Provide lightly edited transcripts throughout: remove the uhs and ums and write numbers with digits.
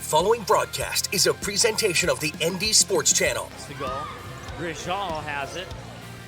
following broadcast is a presentation of the ND Sports Channel. To go. Grishal has it.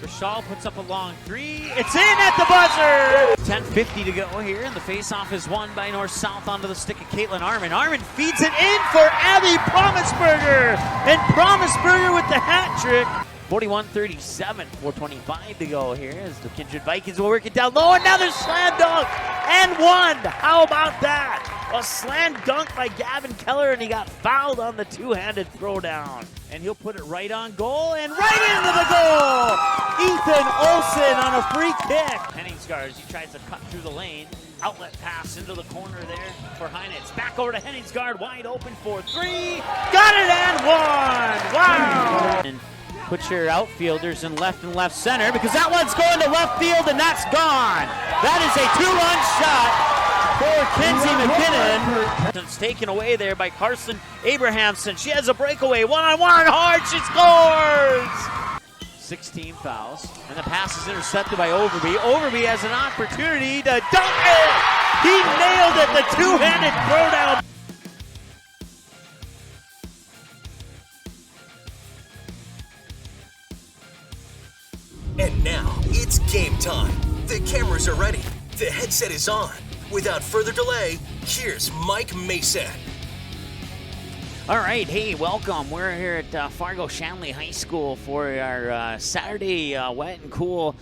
Grishal puts up a long three. It's in at the buzzer! 10:50 to go here, and the faceoff is won by North-South onto the stick of Caitlin Armin. Armin feeds it in for Abby Promisberger, and Promisberger with the hat trick. 41-37, 4:25 to go here as the Kindred Vikings will work it down low, and now there's slam dunk and one. How about that? A slam dunk by Gavin Keller, and he got fouled on the two-handed throwdown. And he'll put it right on goal and right into the goal! Ethan Olsen on a free kick. Henningsgaard, as he tries to cut through the lane. Outlet pass into the corner there for Heinitz. Back over to Henningsgaard, wide open for three. Got it and one! Wow! And put your outfielders in left and left center because that one's going to left field and that's gone. That is a two-run shot for Kinsey McKinnon. It's taken away there by Carson Abrahamson. She has a breakaway, one-on-one, hard, she scores! 16 fouls, and the pass is intercepted by Overby. Overby has an opportunity to dunk it! He nailed it, the two-handed throwdown. And now, it's game time. The cameras are ready. The headset is on. Without further delay, here's Mike Mason. All right, hey, welcome. We're here at Fargo Shanley High School for our Saturday wet and cool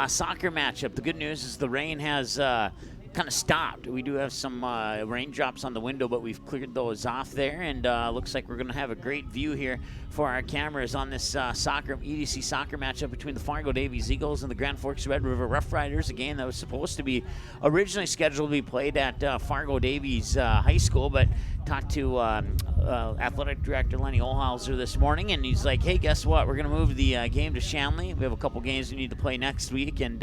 soccer matchup. The good news is the rain has kind of stopped. We do have some raindrops on the window, but we've cleared those off there, and looks like we're going to have a great view here for our cameras on this EDC soccer matchup between the Fargo Davies Eagles and the Grand Forks Red River Rough Riders. A game that was supposed to be originally scheduled to be played at Fargo Davies High School, but talked to athletic director Lenny Olhauser this morning, and he's like, hey, guess what? We're going to move the game to Shanley. We have a couple games we need to play next week, and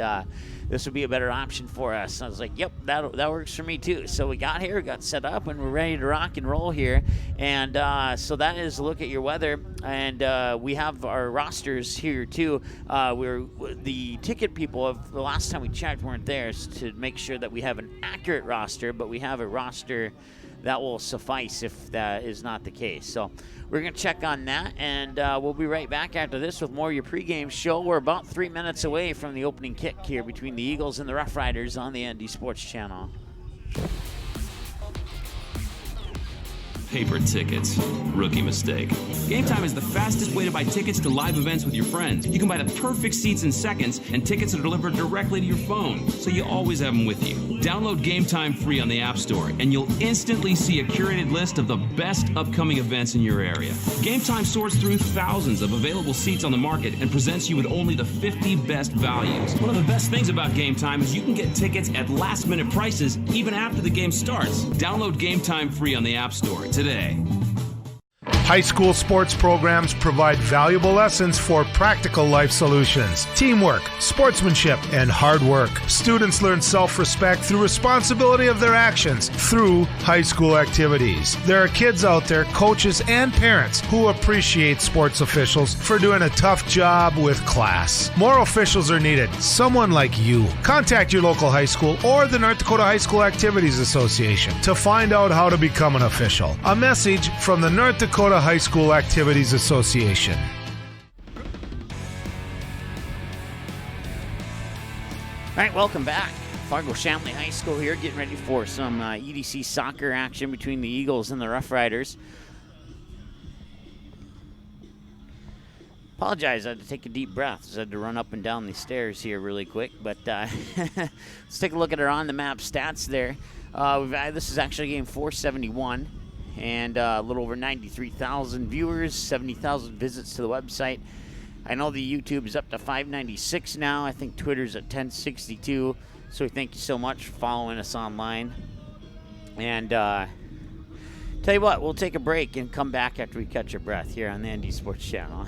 this would be a better option for us. And I was like, yep, that works for me too. So we got here, got set up, and we're ready to rock and roll here. And so that is a look at your weather. And we have our rosters here too. The ticket people of the last time we checked weren't there to make sure that we have an accurate roster, but we have a roster that will suffice if that is not the case. So we're going to check on that, and we'll be right back after this with more of your pregame show. We're about 3 minutes away from the opening kick here between the Eagles and the Rough Riders on the ND Sports Channel. Paper tickets. Rookie mistake. Game Time is the fastest way to buy tickets to live events with your friends. You can buy the perfect seats in seconds, and tickets are delivered directly to your phone, so you always have them with you. Download Game Time free on the App Store, and you'll instantly see a curated list of the best upcoming events in your area. Game Time sorts through thousands of available seats on the market and presents you with only the 50 best values. One of the best things about Game Time is you can get tickets at last-minute prices even after the game starts. Download Game Time free on the App Store today. High school sports programs provide valuable lessons for practical life solutions, teamwork, sportsmanship, and hard work. Students learn self-respect through responsibility of their actions through high school activities. There are kids out there, coaches and parents, who appreciate sports officials for doing a tough job with class. More officials are needed. Someone like you. Contact your local high school or the North Dakota High School Activities Association to find out how to become an official. A message from the North Dakota High School Activities Association. All right, welcome back. Fargo Shanley High School here, getting ready for some EDC soccer action between the Eagles and the Rough Riders. Apologize, I had to take a deep breath. I had to run up and down the stairs here really quick, but let's take a look at our on-the-map stats there. This is actually game 471. And a little over 93,000 viewers, 70,000 visits to the website. I know the YouTube is up to 596 now. I think Twitter's at 1062. So thank you so much for following us online. And tell you what, we'll take a break and come back after we catch our breath here on the ND Sports Channel.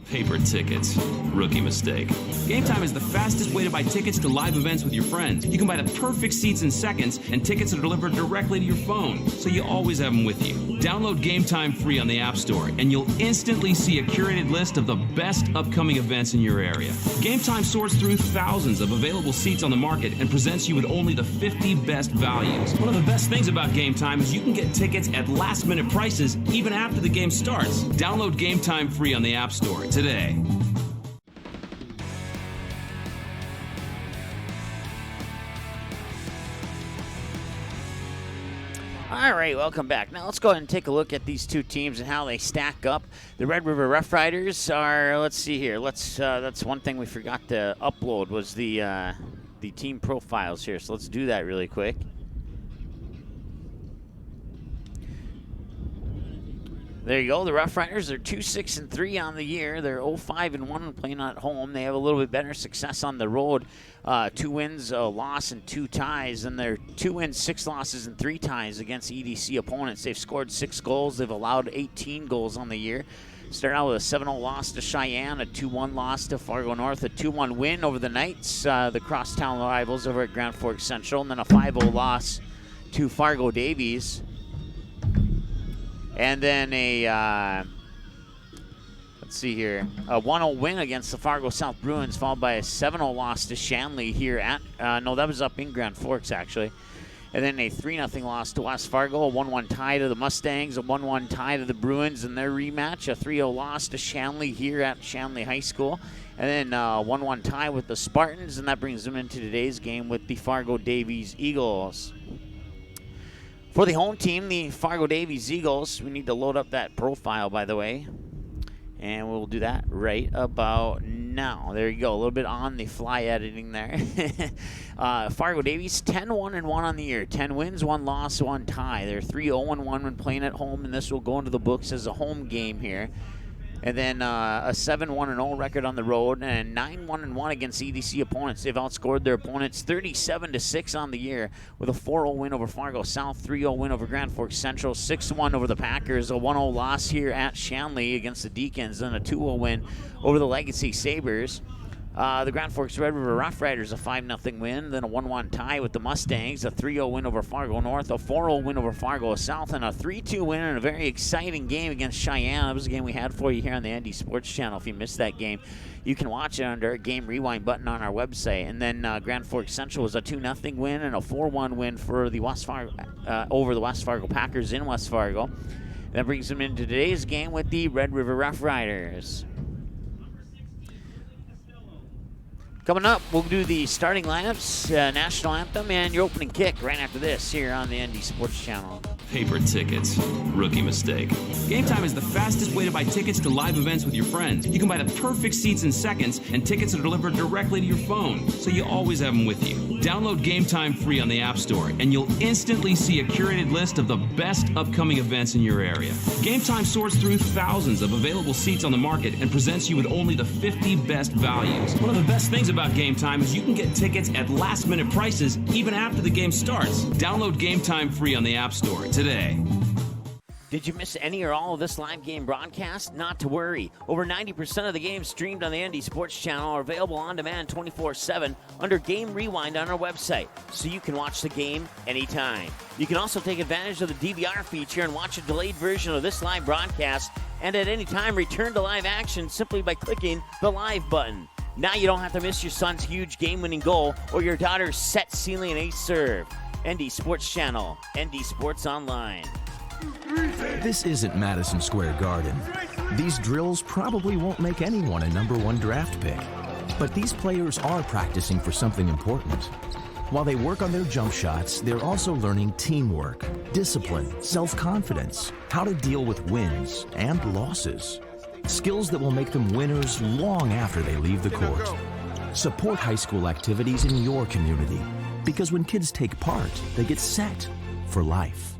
Paper tickets. Rookie mistake. Game Time is the fastest way to buy tickets to live events with your friends. You can buy the perfect seats in seconds, and tickets are delivered directly to your phone, so you always have them with you. Download Game Time free on the App Store, and you'll instantly see a curated list of the best upcoming events in your area. Game Time sorts through thousands of available seats on the market and presents you with only the 50 best values. One of the best things about Game Time is you can get tickets at last-minute prices even after the game starts. Download Game Time free on the App Store today. All right, welcome back. Now let's go ahead and take a look at these two teams and how they stack up. The Red River Rough Riders are, let's see here. That's one thing we forgot to upload was the team profiles here. So let's do that really quick. There you go. The Rough Riders are 2-6-3 on the year. They're 0-5-1 playing at home. They have a little bit better success on the road. 2 wins, a loss, and 2 ties. And they're 2 wins, 6 losses, and 3 ties against EDC opponents. They've scored 6 goals. They've allowed 18 goals on the year. Started out with a 7-0 loss to Cheyenne, a 2-1 loss to Fargo North, a 2-1 win over the Knights, the crosstown rivals over at Grand Forks Central, and then a 5-0 loss to Fargo Davies. And then let's see here, a 1-0 win against the Fargo South Bruins, followed by a 7-0 loss to Shanley here at, no, that was up in Grand Forks, actually. And then a 3-0 loss to West Fargo, a 1-1 tie to the Mustangs, a 1-1 tie to the Bruins in their rematch, a 3-0 loss to Shanley here at Shanley High School, and then a 1-1 tie with the Spartans, and that brings them into today's game with the Fargo Davies Eagles. For the home team, the Fargo Davies Eagles, we need to load up that profile, by the way. And we'll do that right about now. There you go. A little bit on the fly editing there. Fargo Davies, 10-1-1 on the year. 10 wins, 1 loss, 1 tie. They're 3-0-1 when playing at home, and this will go into the books as a home game here. And then a 7-1-0 record on the road and 9-1-1 against EDC opponents. They've outscored their opponents 37-6 on the year with a 4-0 win over Fargo South, 3-0 win over Grand Forks Central, 6-1 over the Packers, a 1-0 loss here at Shanley against the Deacons, and a 2-0 win over the Legacy Sabres. The Grand Forks Red River Rough Riders, a 5-0 win, then a 1-1 tie with the Mustangs, a 3-0 win over Fargo North, a 4-0 win over Fargo South, and a 3-2 win in a very exciting game against Cheyenne. That was a game we had for you here on the ND Sports Channel. If you missed that game, you can watch it under a Game Rewind button on our website. And then Grand Forks Central was a 2-0 win and a 4-1 win for the West Fargo over the West Fargo Packers in West Fargo. That brings them into today's game with the Red River Rough Riders. Coming up, we'll do the starting lineups, national anthem, and your opening kick right after this here on the ND Sports Channel. Paper tickets. Rookie mistake. Game Time is the fastest way to buy tickets to live events with your friends. You can buy the perfect seats in seconds, and tickets are delivered directly to your phone, so you always have them with you. Download Game Time free on the App Store, and you'll instantly see a curated list of the best upcoming events in your area. Game Time sorts through thousands of available seats on the market and presents you with only the 50 best values. One of the best things about Game Time is you can get tickets at last-minute prices even after the game starts. Download Game Time free on the App Store today. Did you miss any or all of this live game broadcast? Not to worry. Over 90% of the games streamed on the ND Sports Channel are available on demand 24/7 under Game Rewind on our website, so you can watch the game anytime. You can also take advantage of the DVR feature and watch a delayed version of this live broadcast, and at any time return to live action simply by clicking the live button. Now you don't have to miss your son's huge game-winning goal or your daughter's set-sealing ace serve. ND Sports Channel, ND Sports Online. This isn't Madison Square Garden. These drills probably won't make anyone a #1 draft pick. But these players are practicing for something important. While they work on their jump shots, they're also learning teamwork, discipline, self-confidence, how to deal with wins and losses. Skills that will make them winners long after they leave the court. Support high school activities in your community, because when kids take part, they get set for life.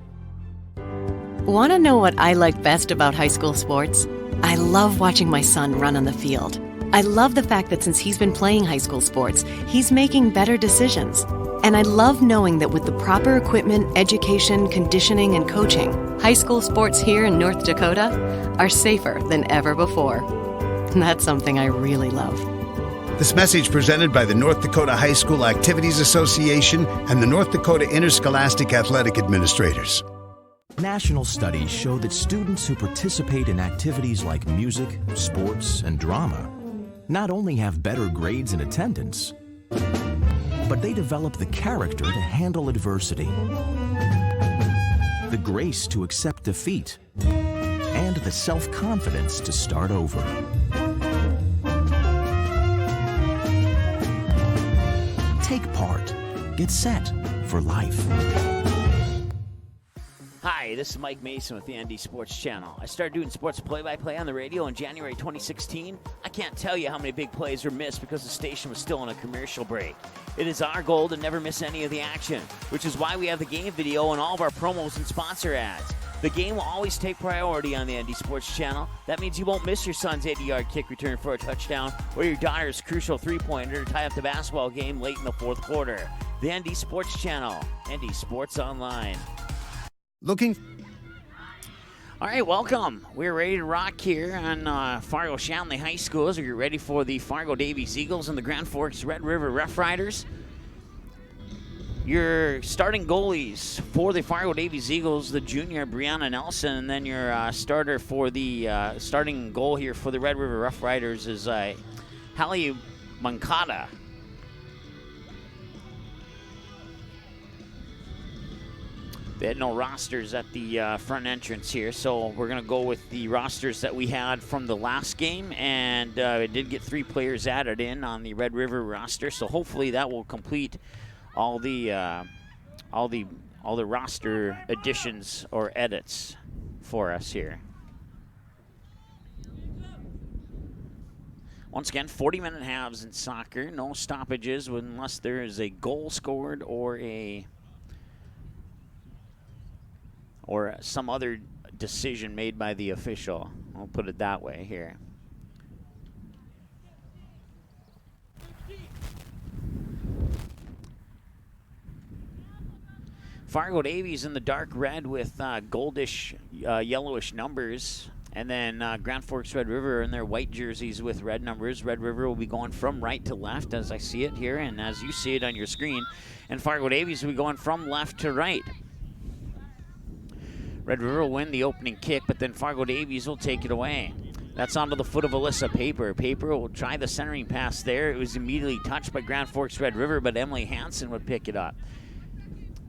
Want to know what I like best about high school sports? I love watching my son run on the field. I love the fact that since he's been playing high school sports, he's making better decisions. And I love knowing that with the proper equipment, education, conditioning, and coaching, high school sports here in North Dakota are safer than ever before. That's something I really love. This message presented by the North Dakota High School Activities Association and the North Dakota Interscholastic Athletic Administrators. National studies show that students who participate in activities like music, sports, and drama not only have better grades and attendance, but they develop the character to handle adversity, the grace to accept defeat, and the self-confidence to start over. Take part. Get set for life. Hi, this is Mike Mason with the ND Sports Channel. I started doing sports play-by-play on the radio in January 2016. I can't tell you how many big plays were missed because the station was still on a commercial break. It is our goal to never miss any of the action, which is why we have the game video and all of our promos and sponsor ads. The game will always take priority on the ND Sports Channel. That means you won't miss your son's 80-yard kick return for a touchdown or your daughter's crucial three-pointer to tie up the basketball game late in the fourth quarter. The ND Sports Channel, ND Sports Online. All right, welcome. We're ready to rock here on Fargo Shanley High School as we get ready for the Fargo Davies Eagles and the Grand Forks Red River Rough Riders. Your starting goalies for the Fargo Davies Eagles, the junior Brianna Nelson, and then your starter for the starting goal here for the Red River Rough Riders is Hallie Mancada. They had no rosters at the front entrance here, so we're going to go with the rosters that we had from the last game, and it did get 3 players added in on the Red River roster, so hopefully that will complete all the roster additions or edits for us here. Once again, 40-minute halves in soccer, no stoppages unless there is a goal scored or some other decision made by the official. I'll put it that way here. Fargo Davies in the dark red with goldish, yellowish numbers. And then Grand Forks Red River in their white jerseys with red numbers. Red River will be going from right to left as I see it here and as you see it on your screen. And Fargo Davies will be going from left to right. Red River will win the opening kick, but then Fargo Davies will take it away. That's onto the foot of Alyssa Paper. Paper will try the centering pass there. It was immediately touched by Grand Forks Red River, but Emily Hansen would pick it up.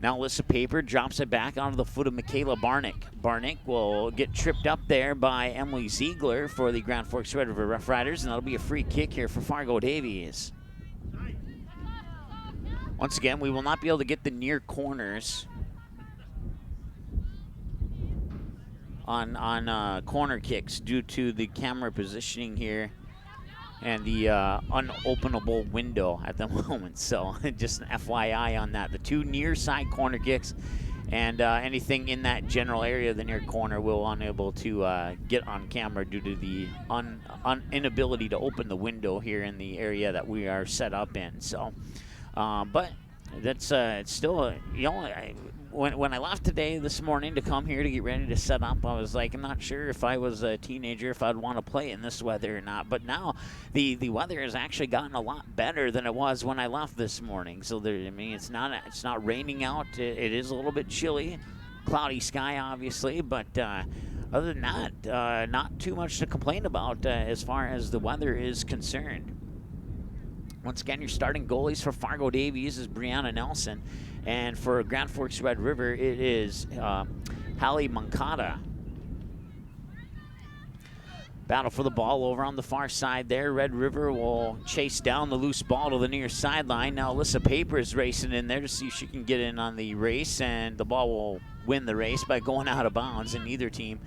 Now Alyssa Paper drops it back onto the foot of Michaela Barnick. Barnick will get tripped up there by Emily Ziegler for the Grand Forks Red River Rough Riders, and that'll be a free kick here for Fargo Davies. Once again, we will not be able to get the near corners on corner kicks due to the camera positioning here and the unopenable window at the moment. So just an FYI on that. The 2 near side corner kicks and anything in that general area of the near corner will unable to get on camera due to the inability to open the window here in the area that we are set up in. So, but that's it's still, when I left this morning to come here to get ready to set up, I was like, I'm not sure if I was a teenager if I'd want to play in this weather or not. But now the weather has actually gotten a lot better than it was when I left this morning. So it's not raining out. It is a little bit chilly, cloudy sky obviously, but other than that, not too much to complain about as far as the weather is concerned. Once again, your starting goalies for Fargo Davies is Brianna Nelson. And for Grand Forks Red River, it is Hallie Mancada. Battle for the ball over on the far side there. Red River will chase down the loose ball to the near sideline. Now Alyssa Paper is racing in there to see if she can get in on the race, and the ball will win the race by going out of bounds, and neither team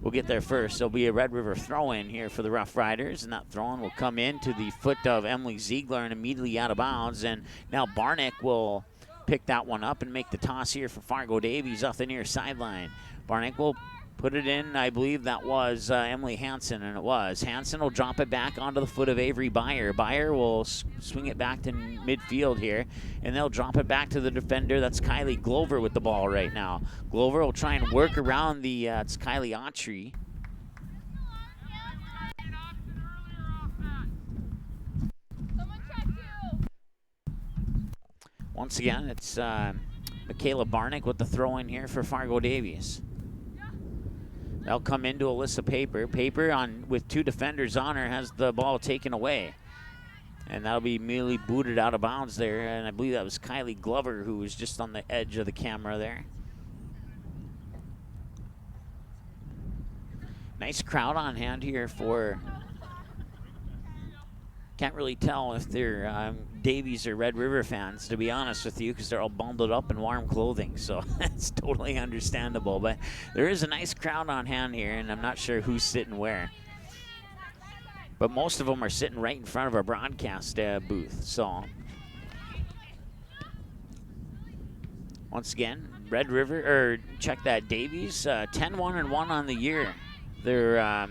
will get there first. There'll be a Red River throw-in here for the Rough Riders, and that throw-in will come in to the foot of Emily Ziegler and immediately out of bounds. And now Barnick will pick that one up and make the toss here for Fargo Davies off the near sideline. Barnick will put it in. I believe that was Emily Hansen, and it was. Hansen will drop it back onto the foot of Avery Byer. Byer will swing it back to midfield here, and they'll drop it back to the defender. That's Kylie Glover with the ball right now. Glover will try and work around it's Kylie Autry. Once again, it's Michaela Barnick with the throw in here for Fargo Davies. They'll come into Alyssa Paper. Paper with 2 defenders on her has the ball taken away. And that'll be immediately booted out of bounds there. And I believe that was Kylie Glover who was just on the edge of the camera there. Nice crowd on hand here for, can't really tell if they're Davies or Red River fans, to be honest with you, because they're all bundled up in warm clothing, so it's totally understandable. But there is a nice crowd on hand here, and I'm not sure who's sitting where. But most of them are sitting right in front of our broadcast booth, so. Once again, Red River, or check that, Davies, 10-1-1 on the year. Their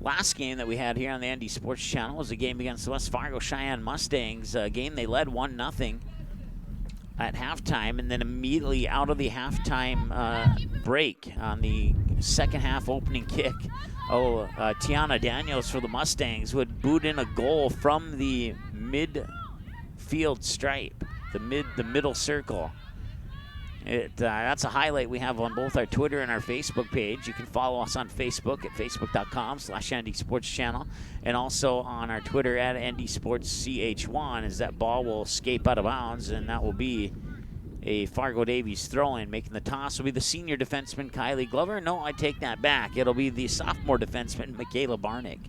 last game that we had here on the ND Sports Channel was a game against the West Fargo Cheyenne Mustangs, a game they led 1-0 at halftime, and then immediately out of the halftime break on the second half opening kick, Tiana Daniels for the Mustangs would boot in a goal from the midfield stripe, the middle circle. That's a highlight we have on both our Twitter and our Facebook page. You can follow us on Facebook at facebook.com/ND Sports Channel, and also on our Twitter at ND Sports CH1, as that ball will escape out of bounds, and that will be a Fargo Davies throw-in. Making the toss will be the senior defenseman Kylie Glover. No, I take that back. It'll be the sophomore defenseman Michaela Barnick.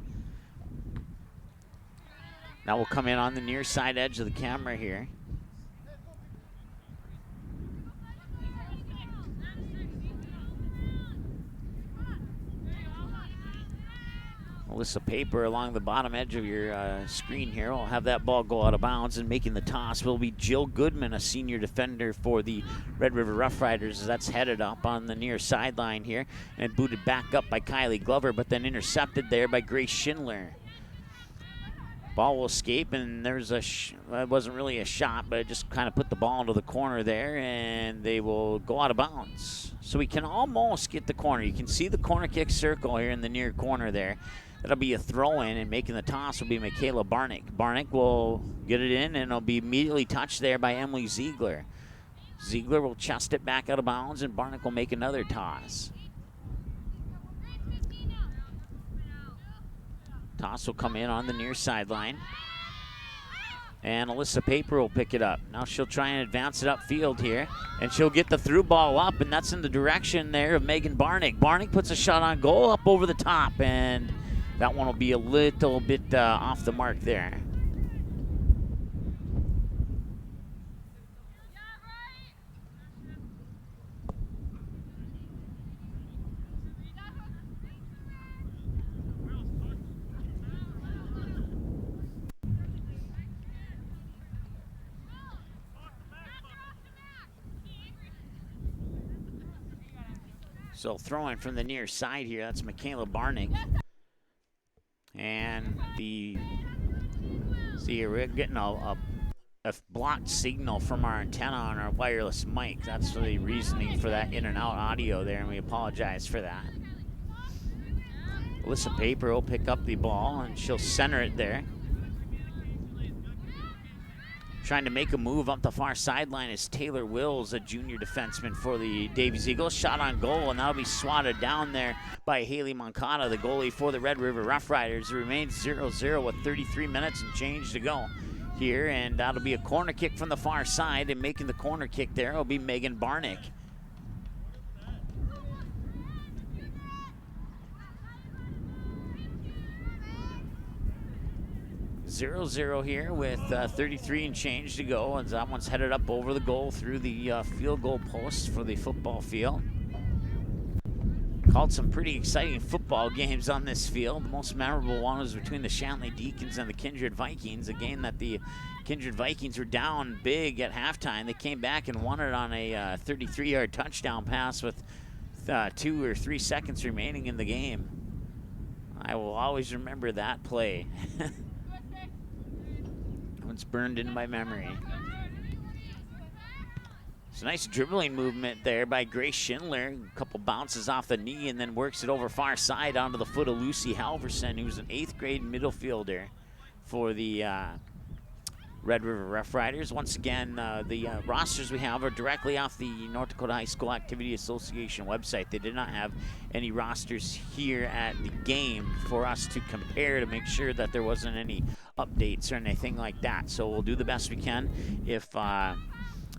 Now we'll come in on the near side edge of the camera here. Alyssa Paper along the bottom edge of your screen here. We'll have that ball go out of bounds, and making the toss will be Jill Goodman, a senior defender for the Red River Rough Riders, as that's headed up on the near sideline here and booted back up by Kylie Glover, but then intercepted there by Grace Schindler. Ball will escape, and there's it wasn't really a shot, but it just kind of put the ball into the corner there, and they will go out of bounds. So we can almost get the corner. You can see the corner kick circle here in the near corner there. That'll be a throw-in, and making the toss will be Michaela Barnick. Barnick will get it in, and it'll be immediately touched there by Emily Ziegler. Ziegler will chest it back out of bounds, and Barnick will make another toss. Toss will come in on the near sideline. And Alyssa Paper will pick it up. Now she'll try and advance it upfield here, and she'll get the through ball up, and that's in the direction there of Megan Barnick. Barnick puts a shot on goal up over the top, and that one will be a little bit off the mark there. So throwing from the near side here, that's Michaela Barnick. And we're getting a blocked signal from our antenna on our wireless mic. That's the reasoning for that in and out audio there, and we apologize for that. Alyssa Paper will pick up the ball, and she'll center it there. Trying to make a move up the far sideline is Taylor Wills, a junior defenseman for the Davies Eagles. Shot on goal, and that'll be swatted down there by Haley Moncada, the goalie for the Red River Rough Riders. It remains 0-0 with 33 minutes and change to go here, and that'll be a corner kick from the far side, and making the corner kick there will be Megan Barnick. 0-0 here with 33 and change to go, and that one's headed up over the goal through the field goal post for the football field. Called some pretty exciting football games on this field. The most memorable one was between the Shanley Deacons and the Kindred Vikings, a game that the Kindred Vikings were down big at halftime. They came back and won it on a 33-yard touchdown pass with 2 or 3 seconds remaining in the game. I will always remember that play. It's burned in my memory. It's a nice dribbling movement there by Grace Schindler. A couple bounces off the knee and then works it over far side onto the foot of Lucy Halverson, who's an 8th grade middle fielder for the Red River Rough Riders. Once again, the rosters we have are directly off the North Dakota High School Activity Association website. They did not have any rosters here at the game for us to compare to make sure that there wasn't any updates or anything like that. So we'll do the best we can.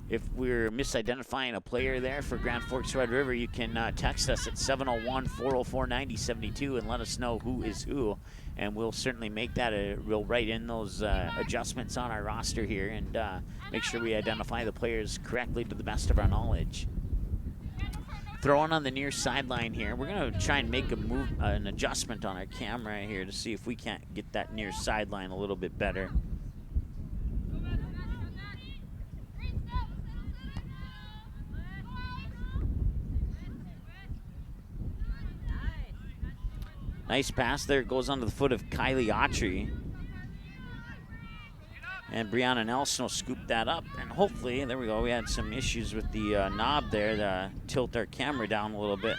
If we're misidentifying a player there for Grand Forks Red River, you can text us at 701-404-9072 and let us know who is who. And we'll certainly make that we'll write in those adjustments on our roster here and make sure we identify the players correctly to the best of our knowledge. Throwing on the near sideline here. We're going to try and make an adjustment on our camera here to see if we can't get that near sideline a little bit better. Nice pass there. It goes onto the foot of Kylie Autry. And Brianna Nelson will scoop that up. And hopefully, there we go. We had some issues with the knob there to tilt our camera down a little bit.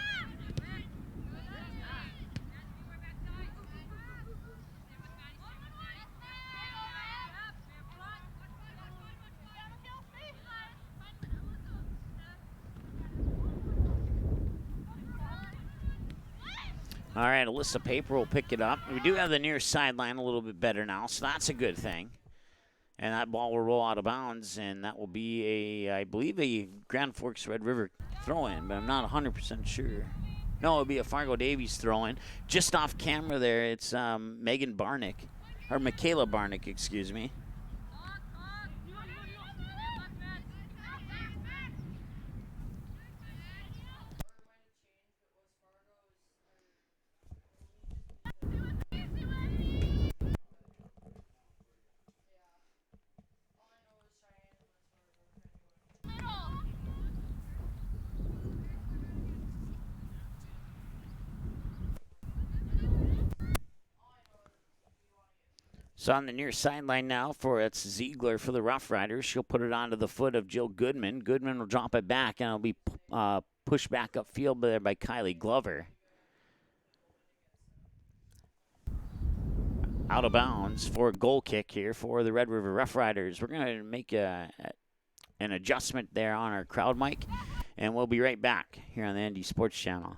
All right, Alyssa Paper will pick it up. We do have the near sideline a little bit better now, so that's a good thing. And that ball will roll out of bounds, and that will be I believe, a Grand Forks Red River throw-in, but I'm not 100% sure. No, it'll be a Fargo Davies throw-in. Just off camera there, it's Megan Barnick, or Michaela Barnick, excuse me. So on the near sideline now it's Ziegler for the Rough Riders. She'll put it onto the foot of Jill Goodman. Goodman will drop it back, and it'll be pushed back upfield there by Kylie Glover. Out of bounds for a goal kick here for the Red River Rough Riders. We're going to make an adjustment there on our crowd mic, and we'll be right back here on the ND Sports Channel.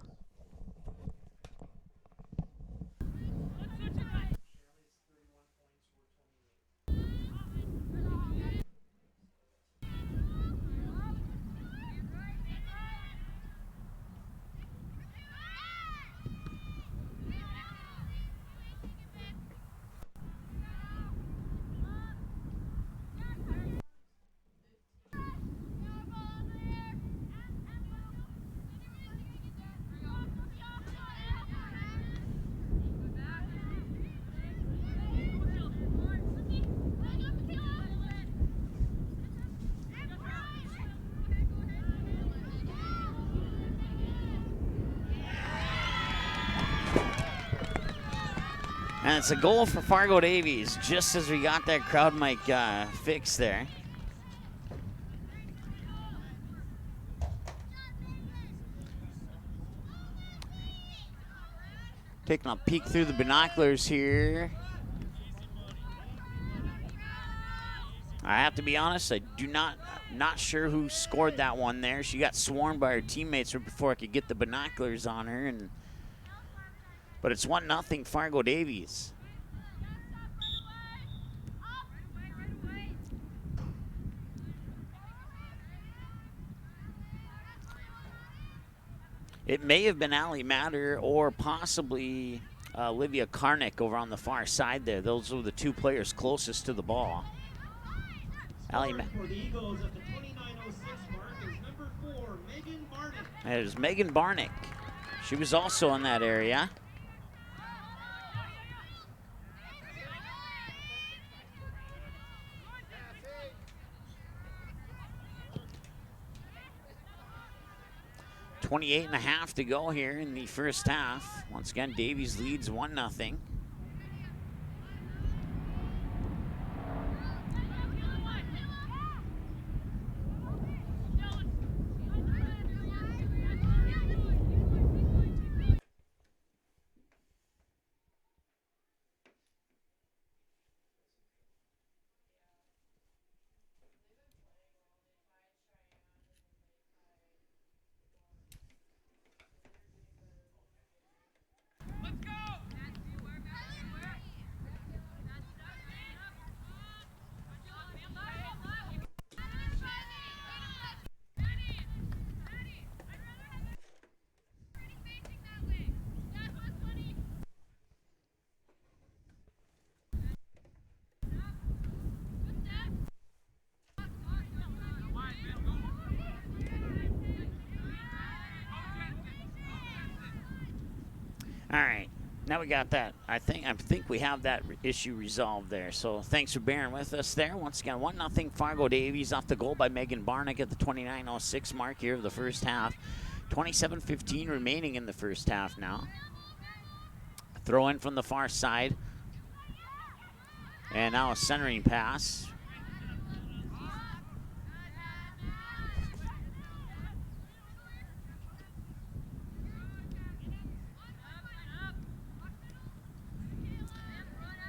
And it's a goal for Fargo Davies, just as we got that crowd mic fixed there. Taking a peek through the binoculars here. I have to be honest, I not sure who scored that one there. She got swarmed by her teammates right before I could get the binoculars on her, but it's 1-0 Fargo Davies. It may have been Allie Matter or possibly Olivia Karnick over on the far side there. Those were the two players closest to the ball. Allie for the Eagles at the 29:06 mark is number 4, Megan Barnick. There's Megan Barnick. She was also in that area. .28.5 to go here in the first half. Once again, Davies leads 1-0. All right. Now we got that. I think we have that issue resolved there. So thanks for bearing with us there. Once again, 1-0 Fargo Davies off the goal by Megan Barnick at the 29:06 mark here of the first half. 27:15 remaining in the first half now. Throw in from the far side. And now a centering pass.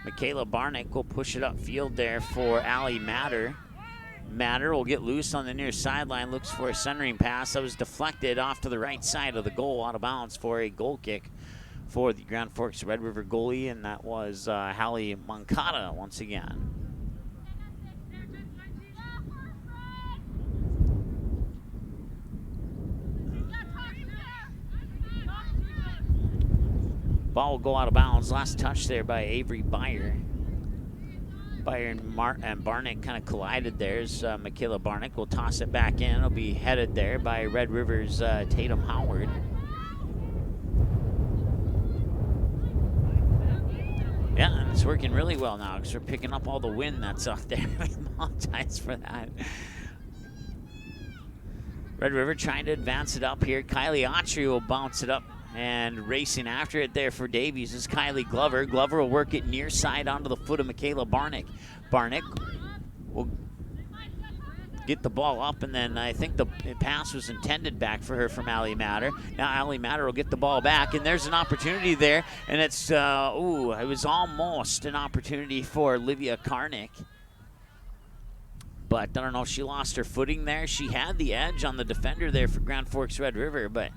Michaela Barnick will push it upfield there for Allie Matter. Matter will get loose on the near sideline, looks for a centering pass that was deflected off to the right side of the goal, out of bounds for a goal kick for the Grand Forks Red River goalie, and that was Hallie Moncada once again. Ball will go out of bounds. Last touch there by Avery Byer. Byer and Barnick kind of collided there as Michaela Barnick will toss it back in. It'll be headed there by Red River's Tatum Howard. Yeah, and it's working really well now because we're picking up all the wind that's out there. I apologize for that. Red River trying to advance it up here. Kylie Autry will bounce it up. And racing after it there for Davies is Kylie Glover. Glover will work it near side onto the foot of Michaela Barnick. Barnick will get the ball up, and then I think the pass was intended back for her from Allie Matter. Now Allie Matter will get the ball back, and there's an opportunity there, and it's, it was almost an opportunity for Olivia Karnick. But I don't know, she lost her footing there. She had the edge on the defender there for Grand Forks Red River, but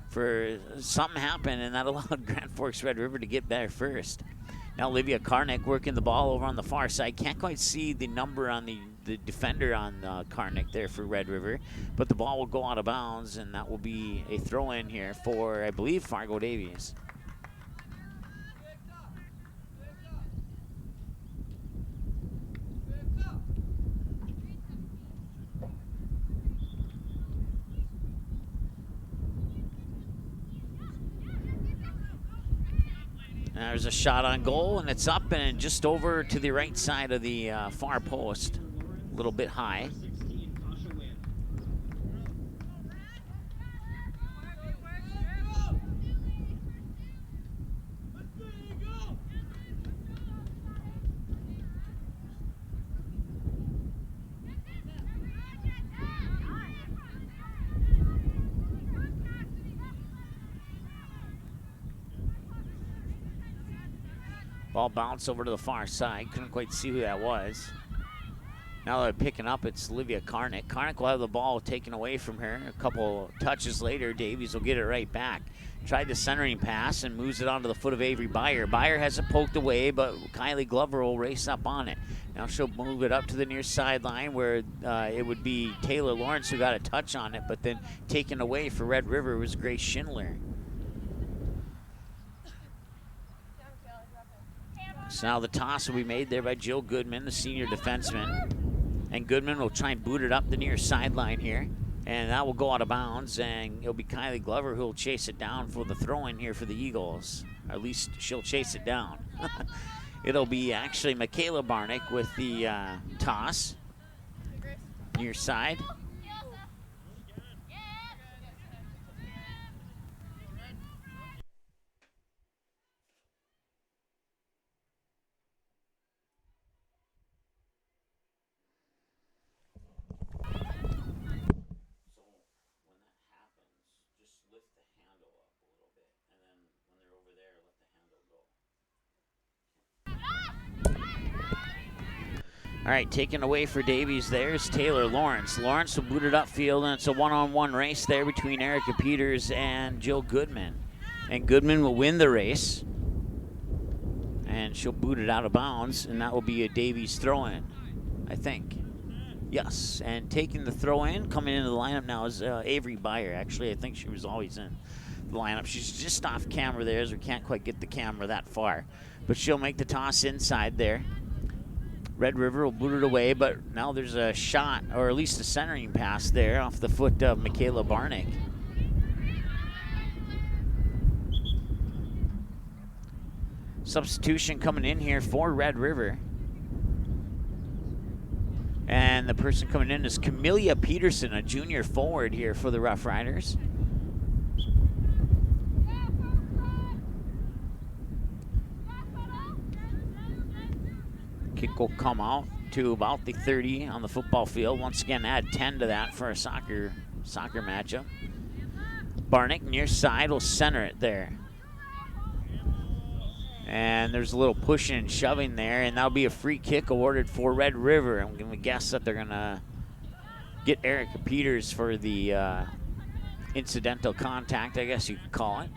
for something happened, and that allowed Grand Forks Red River to get there first. Now Olivia Karnick working the ball over on the far side. Can't quite see the number on the defender on Karnick there for Red River, but the ball will go out of bounds, and that will be a throw-in here for, I believe, Fargo Davies. There's a shot on goal, and it's up and just over to the right side of the far post, a little bit high. Ball bounced over to the far side. Couldn't quite see who that was. Now they're picking up, it's Olivia Karnick. Karnick will have the ball taken away from her. A couple touches later, Davies will get it right back. Tried the centering pass and moves it onto the foot of Avery Byer. Byer has it poked away, but Kylie Glover will race up on it. Now she'll move it up to the near sideline where it would be Taylor Lawrence who got a touch on it, but then taken away for Red River was Grace Schindler. So now the toss will be made there by Jill Goodman, the senior defenseman. And Goodman will try and boot it up the near sideline here. And that will go out of bounds, and it'll be Kylie Glover who will chase it down for the throw-in here for the Eagles. Or at least she'll chase it down. It'll be actually Michaela Barnick with the toss. Near side. All right, taken away for Davies there is Taylor Lawrence. Lawrence will boot it upfield, and it's a one-on-one race there between Erica Peters and Jill Goodman. And Goodman will win the race, and she'll boot it out of bounds, and that will be a Davies throw-in, I think. Yes, and taking the throw-in, coming into the lineup now is Avery Byer. Actually, I think she was always in the lineup. She's just off camera there, as we can't quite get the camera that far. But she'll make the toss inside there. Red River will boot it away, but now there's a shot, or at least a centering pass there off the foot of Michaela Barnick. Substitution coming in here for Red River. And the person coming in is Camellia Peterson, a junior forward here for the Rough Riders. Kick will come out to about the 30 on the football field. Once again, add 10 to that for a soccer matchup. Barnick near side will center it there. And there's a little pushing and shoving there, and that'll be a free kick awarded for Red River. I'm going to guess that they're going to get Erica Peters for the incidental contact, I guess you could call it.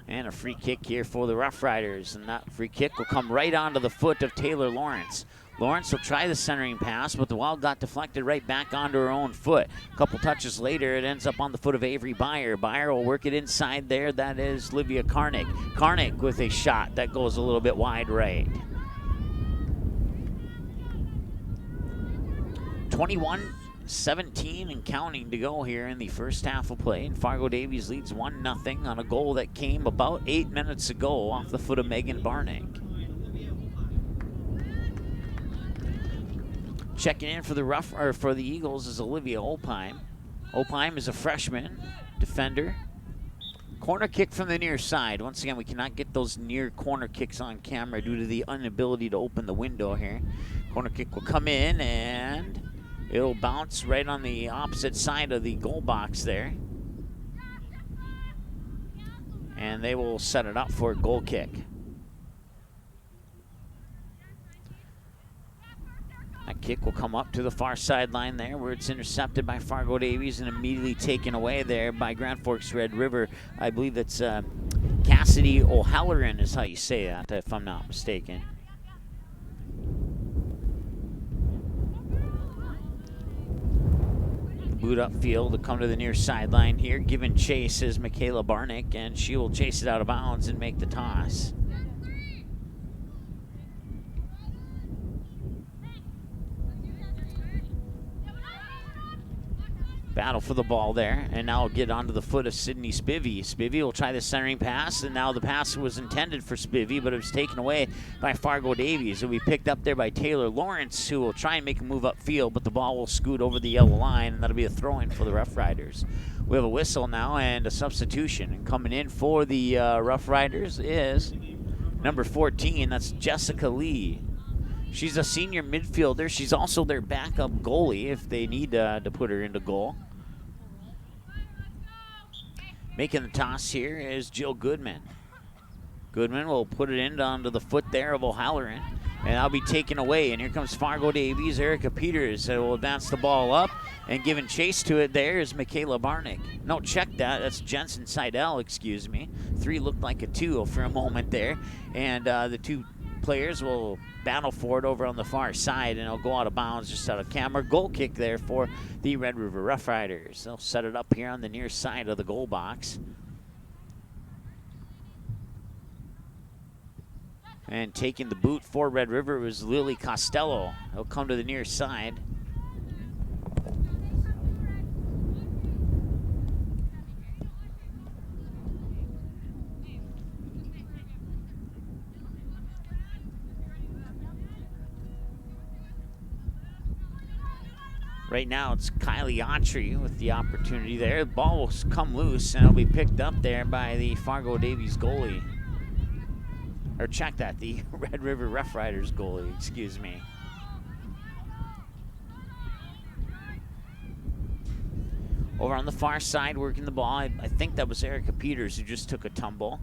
And a free kick here for the Rough Riders, and that free kick will come right onto the foot of Taylor Lawrence. Lawrence will try the centering pass, but the ball got deflected right back onto her own foot. A couple touches later, it ends up on the foot of Avery Byer. Byer will work it inside there. That is Livia Karnick. Karnick with a shot that goes a little bit wide right. 21-17 and counting to go here in the first half of play. And Fargo Davies leads 1-0 on a goal that came about 8 minutes ago off the foot of Megan Barnick. Checking in for the Eagles is Olivia Opheim. Opheim is a freshman defender. Corner kick from the near side. Once again, we cannot get those near corner kicks on camera due to the inability to open the window here. Corner kick will come in and it'll bounce right on the opposite side of the goal box there. And they will set it up for a goal kick. That kick will come up to the far sideline there where it's intercepted by Fargo Davies and immediately taken away there by Grand Forks Red River. I believe that's Cassidy O'Halloran is how you say that, if I'm not mistaken. Boot upfield to come to the near sideline here. Giving chase is Michaela Barnick, and she will chase it out of bounds and make the toss. Battle for the ball there, and now get onto the foot of Sydney Spivey. Spivey will try the centering pass, and now the pass was intended for Spivey, but it was taken away by Fargo Davies. It will be picked up there by Taylor Lawrence, who will try and make a move upfield, but the ball will scoot over the yellow line, and that'll be a throw-in for the Rough Riders. We have a whistle now and a substitution, and coming in for the Rough Riders is number 14, that's Jessica Lee. She's a senior midfielder. She's also their backup goalie if they need to put her into goal. Making the toss here is Jill Goodman. Goodman will put it in onto the foot there of O'Halloran, and that'll be taken away. And here comes Fargo Davies. Erica Peters will advance the ball up, and giving chase to it there is Michaela Barnick. No, check that. That's Jensen Seidel, excuse me. 3 looked like a 2 for a moment there, and the two players will battle for it over on the far side, and it'll go out of bounds just out of camera. Goal kick there for the Red River Rough Riders. They'll set it up here on the near side of the goal box. And taking the boot for Red River was Lily Costello. He'll come to the near side. Right now it's Kylie Autry with the opportunity there. The ball will come loose and it'll be picked up there by the Fargo Davies goalie. Or check that, the Red River Rough Riders goalie, excuse me. Over on the far side working the ball, I think that was Erica Peters who just took a tumble.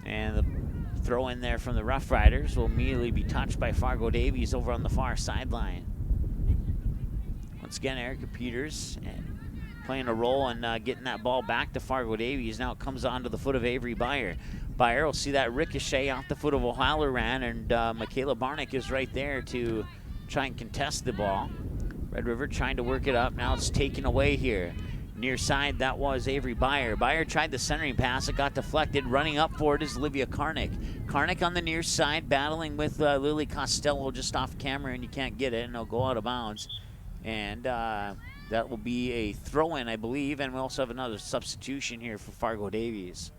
And the throw in there from the Rough Riders will immediately be touched by Fargo Davies over on the far sideline. Once again, Erica Peters playing a role in getting that ball back to Fargo Davies. Now it comes onto the foot of Avery Byer. Byer will see that ricochet off the foot of O'Halloran, and Michaela Barnick is right there to try and contest the ball. Red River trying to work it up. Now it's taken away here. Near side, that was Avery Byer. Byer tried the centering pass. It got deflected. Running up for it is Olivia Karnick. Karnick on the near side battling with Lily Costello just off camera, and you can't get it, and it'll go out of bounds. And that will be a throw-in, I believe, and we also have another substitution here for Fargo Davies.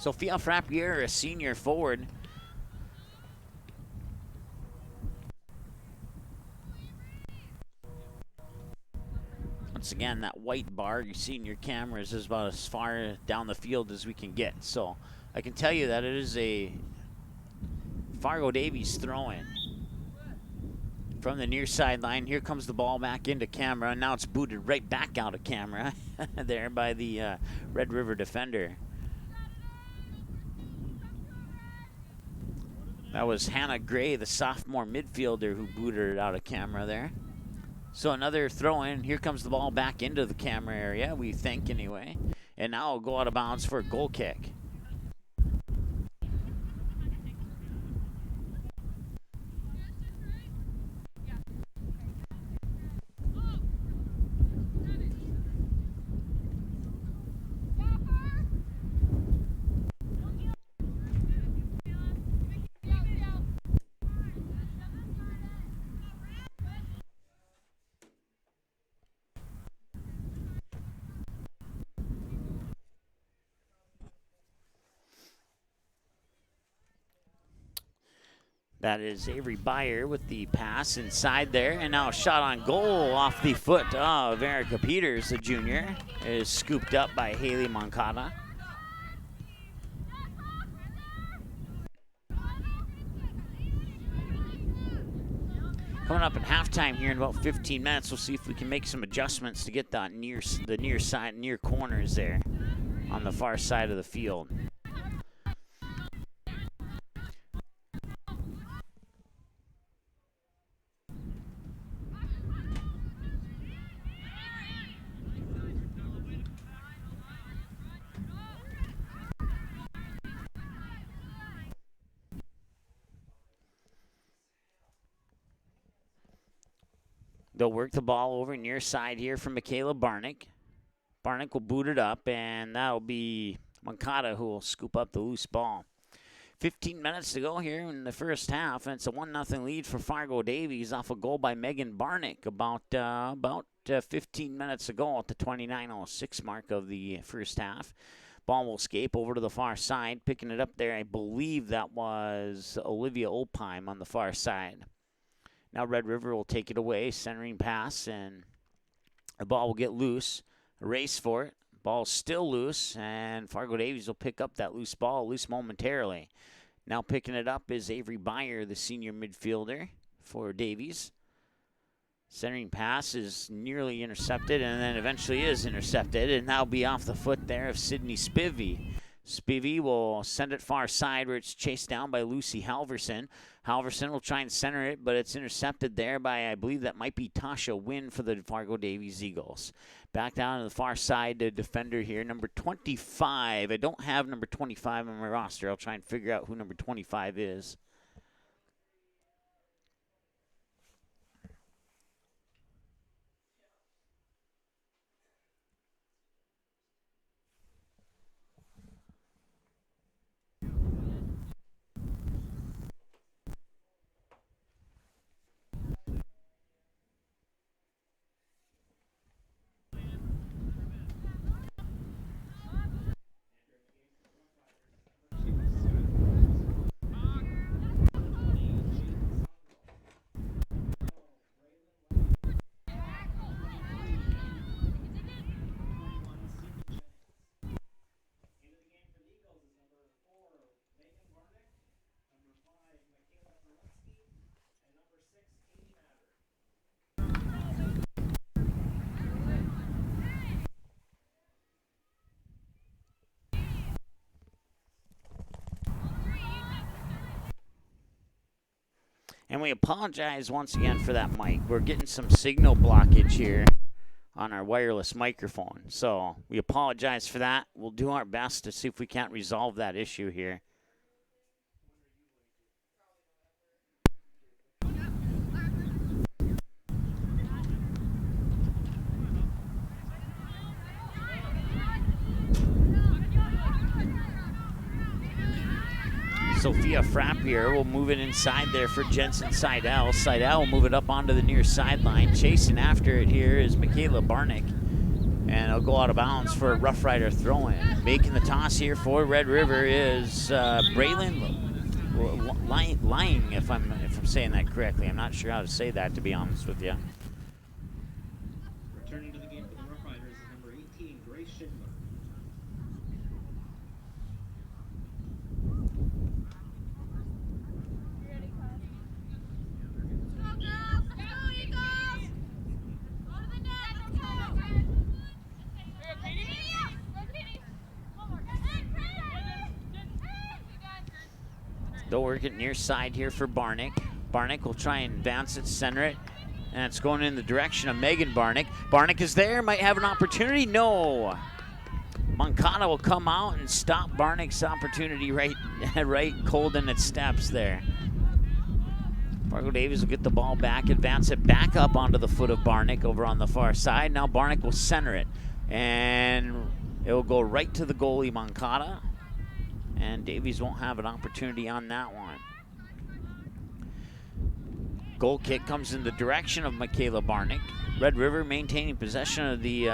Sophia Frappier, a senior forward. Once again, that white bar you see in your cameras is about as far down the field as we can get. So I can tell you that it is a Fargo Davies throw-in from the near sideline. Here comes the ball back into camera, and now it's booted right back out of camera there by the Red River defender. That was Hannah Gray, the sophomore midfielder, who booted it out of camera there. So another throw-in. Here comes the ball back into the camera area, we think anyway. And now it'll go out of bounds for a goal kick. That is Avery Byer with the pass inside there. And now a shot on goal off the foot of Erica Peters, the junior. It is scooped up by Haley Moncada. Coming up at halftime here in about 15 minutes, we'll see if we can make some adjustments to get that near corners there on the far side of the field. They'll work the ball over near side here from Michaela Barnick. Barnick will boot it up, and that'll be Moncada who will scoop up the loose ball. 15 minutes to go here in the first half, and it's a 1-0 lead for Fargo Davies off a goal by Megan Barnick about 15 minutes ago at the 29:06 mark of the first half. Ball will escape over to the far side. Picking it up there, I believe that was Olivia Opheim on the far side. Now Red River will take it away, centering pass, and the ball will get loose. A race for it. Ball's still loose, and Fargo Davies will pick up that loose ball, loose momentarily. Now picking it up is Avery Byer, the senior midfielder for Davies. Centering pass is nearly intercepted, and then eventually is intercepted, and that'll be off the foot there of Sydney Spivey. Spivey will send it far side where it's chased down by Lucy Halverson. Halverson will try and center it, but it's intercepted there by, I believe that might be Tasha Wynn for the Fargo Davies Eagles. Back down to the far side, the defender here, number 25. I don't have number 25 on my roster. I'll try and figure out who number 25 is. And we apologize once again for that mic. We're getting some signal blockage here on our wireless microphone. So we apologize for that. We'll do our best to see if we can't resolve that issue here. Sophia Frappier will move it inside there for Jensen Seidel. Seidel will move it up onto the near sideline. Chasing after it here is Michaela Barnick. And it'll go out of bounds for a Rough Rider throw-in. Making the toss here for Red River is Braylon Lying, if I'm saying that correctly. I'm not sure how to say that, to be honest with you. Returning to the game for the Rough Riders is number 18, Grace Schindler. They'll work it near side here for Barnick. Barnick will try and bounce it, center it, and it's going in the direction of Megan Barnick. Barnick is there, might have an opportunity. No. Moncada will come out and stop Barnick's opportunity right cold in its steps there. Fargo Davies will get the ball back, advance it back up onto the foot of Barnick over on the far side. Now Barnick will center it, and it will go right to the goalie, Moncada. And Davies won't have an opportunity on that one. Goal kick comes in the direction of Michaela Barnick. Red River maintaining possession of the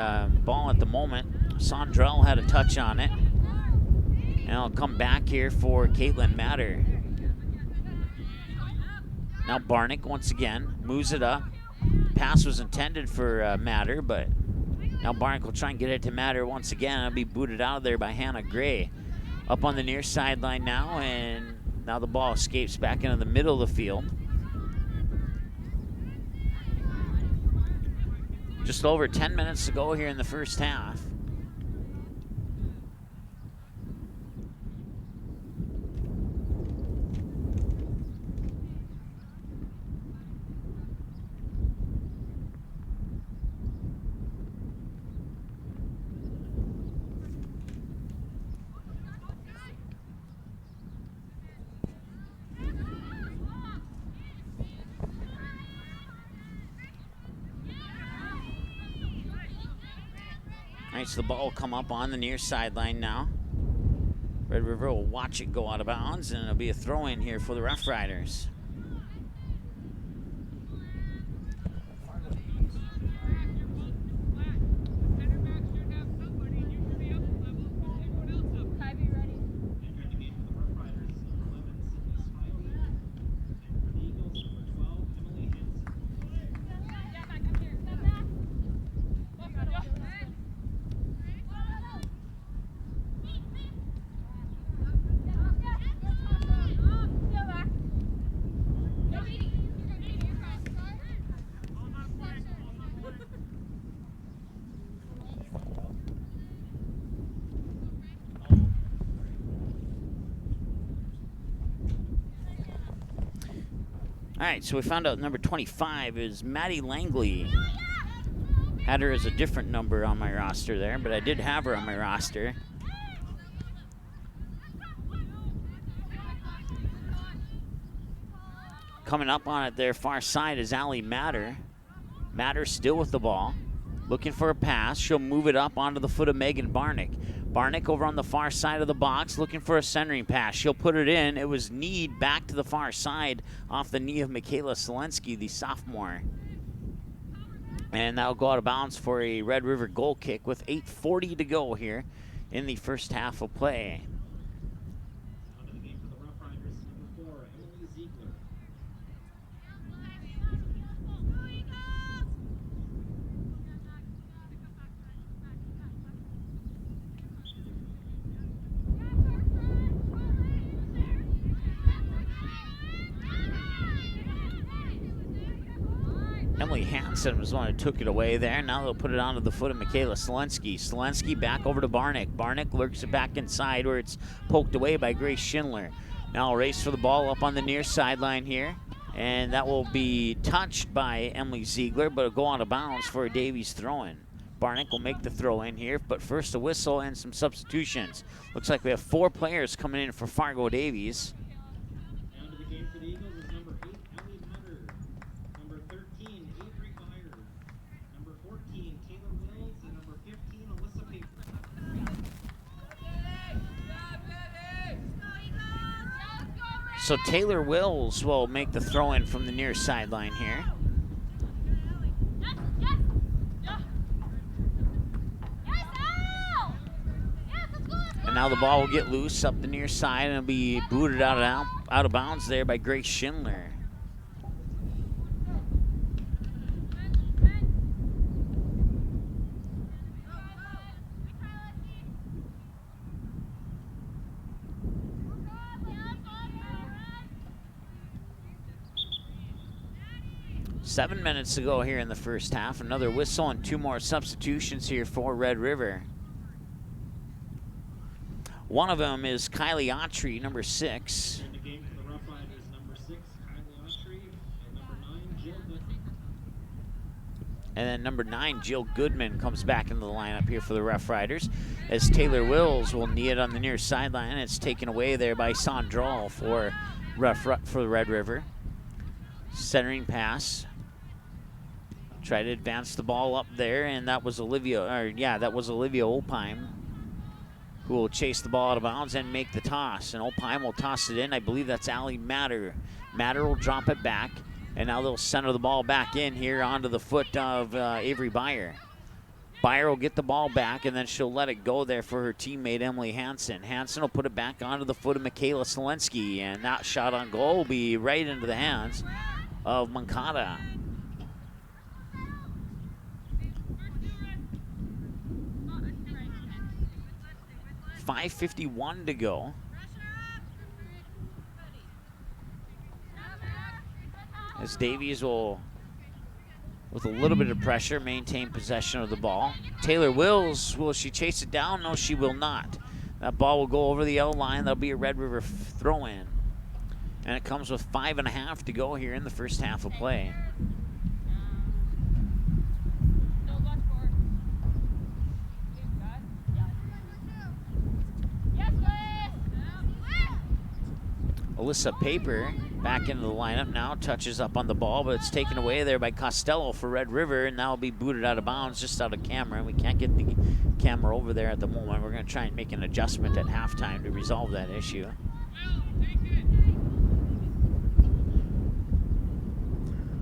ball at the moment. Sondrell had a touch on it. And it'll come back here for Caitlin Matter. Now Barnick once again moves it up. Pass was intended for Matter, but now Barnick will try and get it to Matter once again. It'll be booted out of there by Hannah Gray. Up on the near sideline now, and now the ball escapes back into the middle of the field. Just over 10 minutes to go here in the first half. So the ball will come up on the near sideline now. Red River will watch it go out of bounds, and it'll be a throw-in here for the Rough Riders. All right, so we found out number 25 is Maddie Langley. Had her as a different number on my roster there, but I did have her on my roster. Coming up on it there, far side, is Allie Matter. Matter still with the ball. Looking for a pass. She'll move it up onto the foot of Megan Barnick. Barnick over on the far side of the box looking for a centering pass. She'll put it in. It was kneed back to the far side off the knee of Michaela Selensky, the sophomore. And that'll go out of bounds for a Red River goal kick with 8:40 to go here in the first half of play. Onto the game for the Rough Riders, number 4, Emily Ziegler. Emily Hansen was the one who took it away there. Now they'll put it onto the foot of Michaela Selensky. Selensky back over to Barnick. Barnick lurks it back inside where it's poked away by Grace Schindler. Now a race for the ball up on the near sideline here. And that will be touched by Emily Ziegler, but it'll go out of bounds for a Davies throw-in. Barnick will make the throw in here, but first a whistle and some substitutions. Looks like we have 4 players coming in for Fargo Davies. Down to the game for the Eagles is number 8, Allie Matter. Number 13, Avery Byers. Number 14, Taylor Mills. And number 15, Alyssa Paper. So Taylor Wills will make the throw-in from the near sideline here. And now the ball will get loose up the near side and it'll be booted out of bounds there by Grace Schindler. Seven minutes to go here in the first half. Another whistle and 2 more substitutions here for Red River. One of them is Kylie Autry, number 6. In the game for the Rough Riders, number 6, Kylie Autry, and number 9, Jill Goodman. And then number 9, Jill Goodman, comes back into the lineup here for the Rough Riders, as Taylor Wills will knee it on the near sideline. It's taken away there by Sandral for the Red River. Centering pass. Try to advance the ball up there, and that was Olivia Opheim, who will chase the ball out of bounds and make the toss. And Opheim will toss it in. I believe that's Allie Matter. Matter will drop it back, and now they'll center the ball back in here onto the foot of Avery Beyer. Beyer will get the ball back, and then she'll let it go there for her teammate Emily Hansen. Hansen will put it back onto the foot of Michaela Selensky, and that shot on goal will be right into the hands of Mankata. 5:51 to go. As Davies will, with a little bit of pressure, maintain possession of the ball. Taylor Wills, will she chase it down? No, she will not. That ball will go over the yellow line. That'll be a Red River throw-in. And it comes with 5.5 to go here in the first half of play. Alyssa Paper back into the lineup now, touches up on the ball, but it's taken away there by Costello for Red River, and now will be booted out of bounds, just out of camera, and we can't get the camera over there at the moment. We're going to try and make an adjustment at halftime to resolve that issue.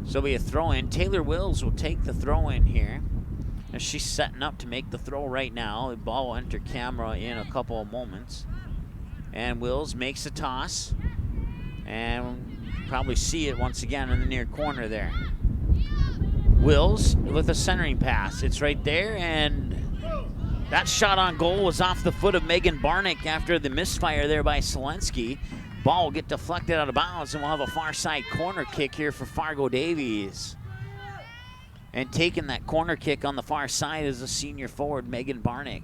So it'll be a throw-in. Taylor Wills will take the throw-in here, as she's setting up to make the throw right now. The ball will enter camera in a couple of moments. And Wills makes a toss. And you can probably see it once again in the near corner there. Wills with a centering pass. It's right there, and that shot on goal was off the foot of Megan Barnick after the misfire there by Selensky. Ball will get deflected out of bounds, and we'll have a far side corner kick here for Fargo Davies. And taking that corner kick on the far side is the senior forward, Megan Barnick.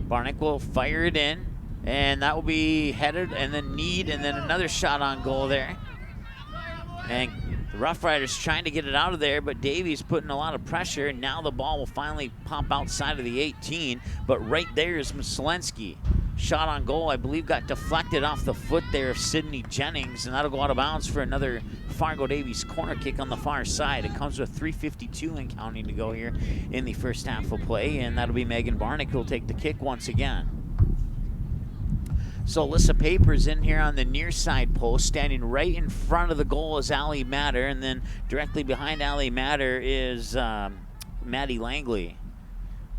Barnick will fire it in, and that will be headed and then kneed, and then another shot on goal there. And the Rough Riders trying to get it out of there, but Davies putting a lot of pressure, and now the ball will finally pop outside of the 18, but right there is Selensky. Shot on goal, I believe, got deflected off the foot there of Sydney Jennings, and that'll go out of bounds for another Fargo Davies corner kick on the far side. It comes with 3:52 and counting to go here in the first half of play, and that'll be Megan Barnick who'll take the kick once again. So Alyssa Papers in here on the near side post, standing right in front of the goal is Allie Matter, and then directly behind Allie Matter is Maddie Langley.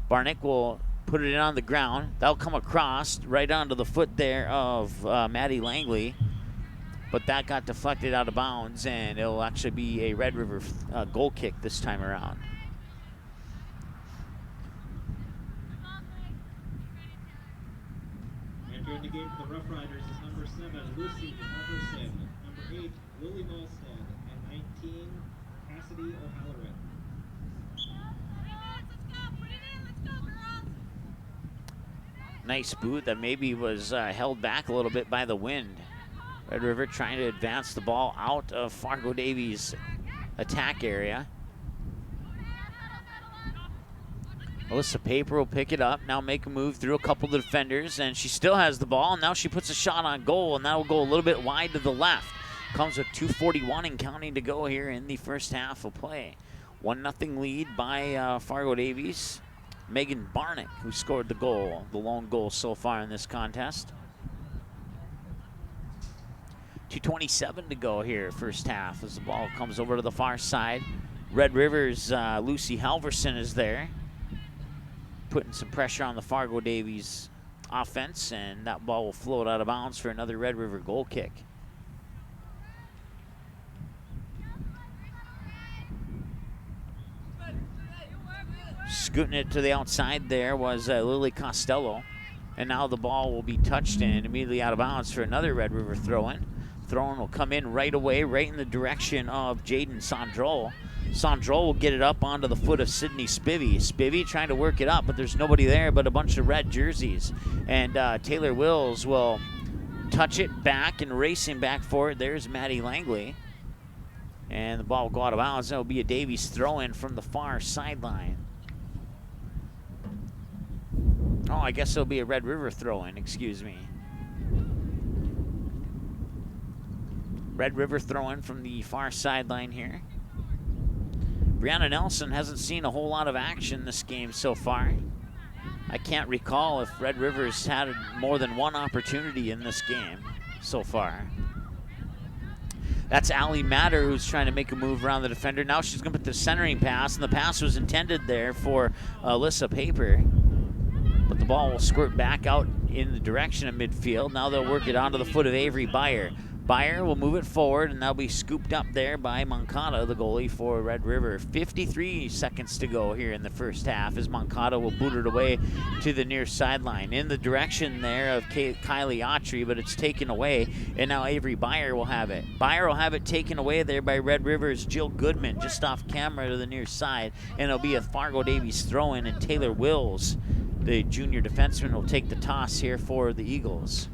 Barnick will put it in on the ground. That'll come across right onto the foot there of Maddie Langley, but that got deflected out of bounds, and it'll actually be a Red River goal kick this time around. Entering the game for the Rough Riders is number 7, Lucy Halverson, number 8, Lily Malstead, and 19, Cassidy O'Halloran. Nice boot that maybe was held back a little bit by the wind. Red River trying to advance the ball out of Fargo Davies' attack area. Alyssa Paper will pick it up, now make a move through a couple of defenders, and she still has the ball, and now she puts a shot on goal, and that will go a little bit wide to the left. Comes with 2:41 and counting to go here in the first half of play. 1-0 lead by Fargo Davies. Megan Barnick, who scored the goal, the lone goal so far in this contest. 2:27 to go here, first half, as the ball comes over to the far side. Red River's Lucy Halverson is there, putting some pressure on the Fargo Davies offense, and that ball will float out of bounds for another Red River goal kick. Scooting it to the outside there was Lily Costello. And now the ball will be touched and immediately out of bounds for another Red River throw-in. Throw-in will come in right away, right in the direction of Jaden Sondrol. Sondrol will get it up onto the foot of Sydney Spivey. Spivey trying to work it up, but there's nobody there but a bunch of red jerseys. And Taylor Wills will touch it back and racing back for it. There's Maddie Langley. And the ball will go out of bounds. That will be a Davies throw-in from the far sideline. Oh, I guess it'll be a Red River throw-in, excuse me. Red River throw-in from the far sideline here. Brianna Nelson hasn't seen a whole lot of action this game so far. I can't recall if Red River's had more than one opportunity in this game so far. That's Allie Matter who's trying to make a move around the defender. Now she's going to put the centering pass, and the pass was intended there for Alyssa Paper. But the ball will squirt back out in the direction of midfield. Now they'll work it onto the foot of Avery Beyer. Beyer will move it forward, and that'll be scooped up there by Moncada, the goalie for Red River. 53 seconds to go here in the first half as Moncada will boot it away to the near sideline. In the direction there of Kylie Autry, but it's taken away, and now Avery Beyer will have it. Beyer will have it taken away there by Red River's Jill Goodman, just off camera to the near side, and it'll be a Fargo Davies throw-in, and Taylor Wills, the junior defenseman, will take the toss here for the Eagles.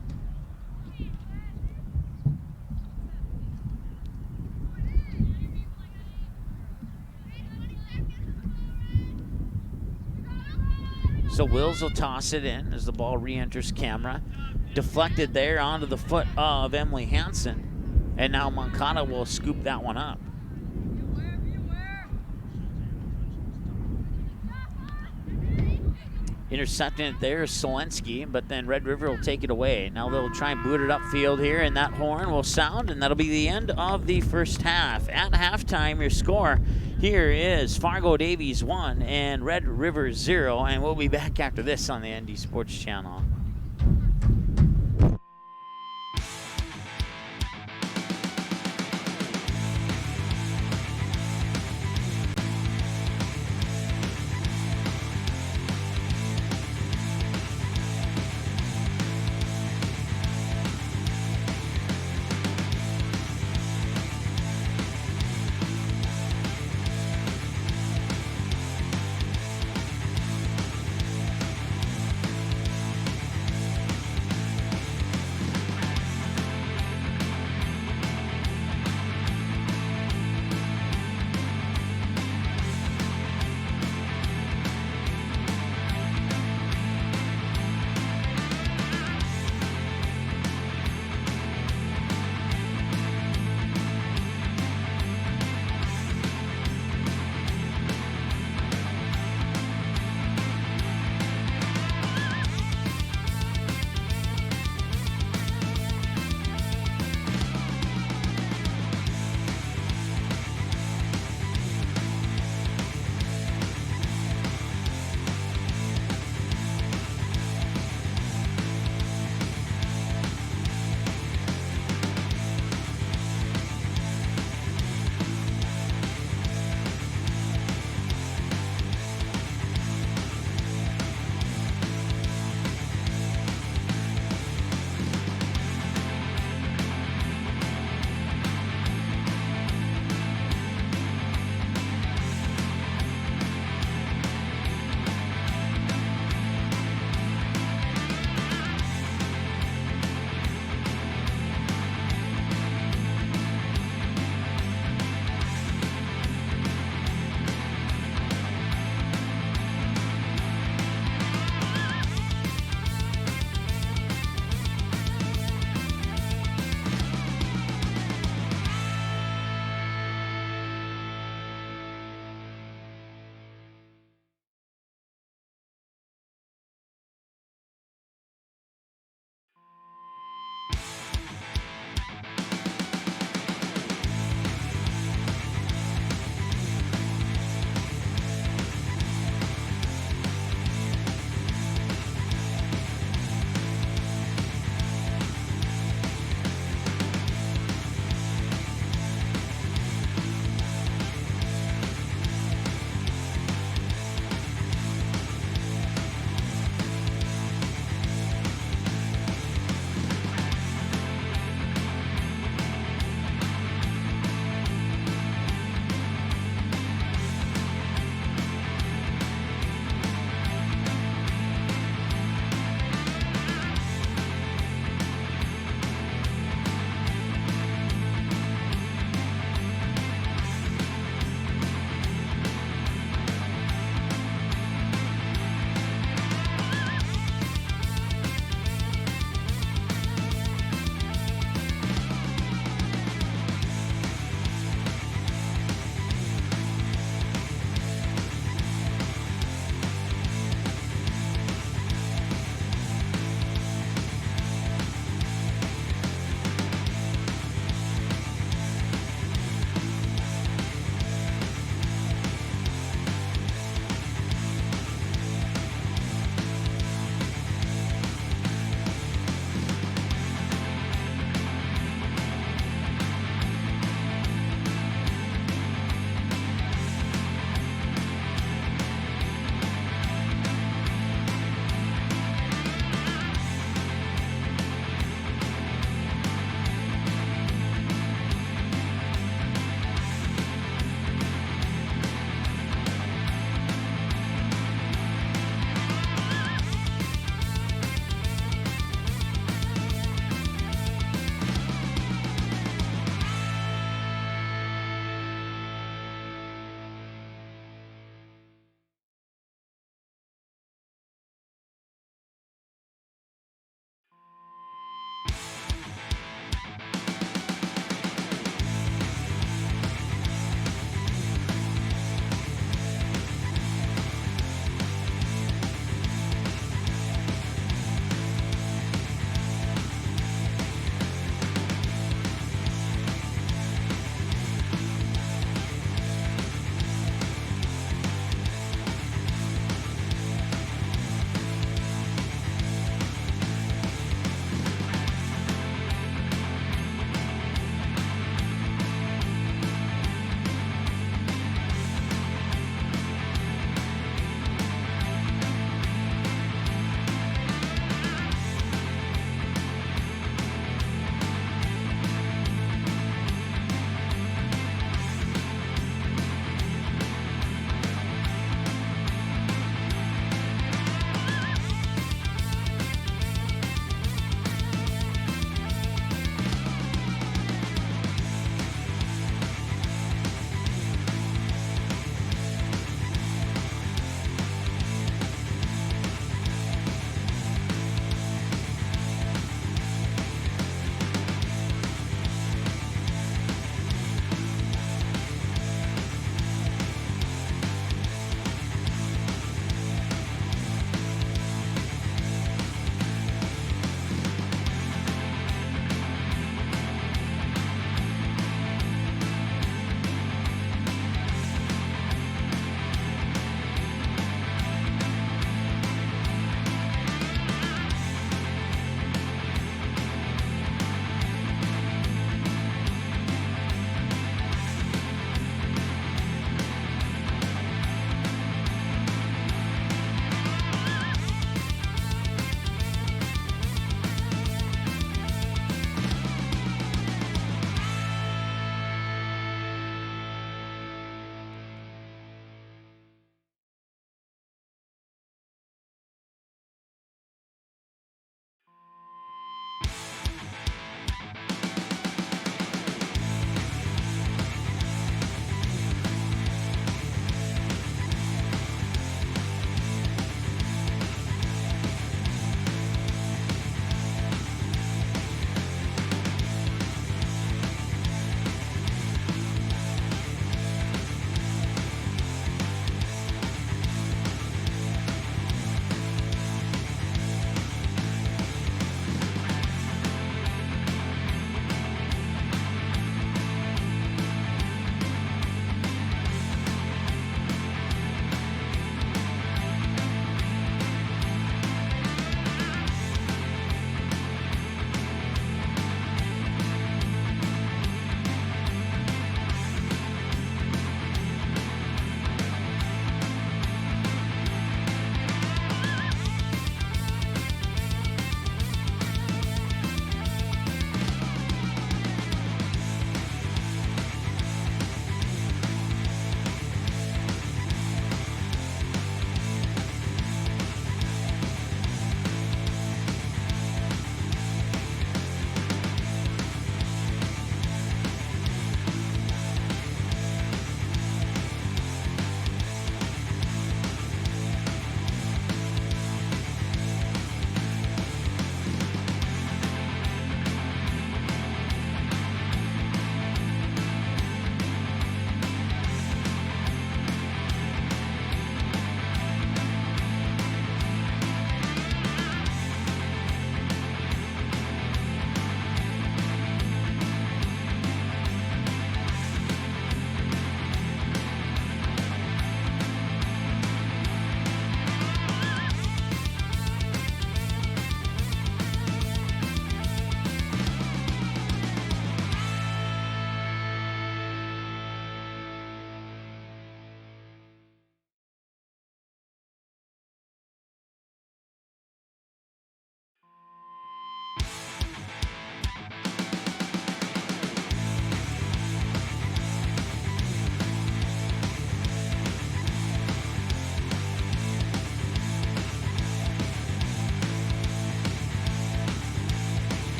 So Wills will toss it in as the ball re-enters camera. Deflected there onto the foot of Emily Hansen. And now Moncada will scoop that one up. Intercepting it there is Selensky, but then Red River will take it away. Now they'll try and boot it upfield here, and that horn will sound, and that'll be the end of the first half. At halftime, your score here is Fargo Davies 1 and Red River 0, and we'll be back after this on the ND Sports Channel.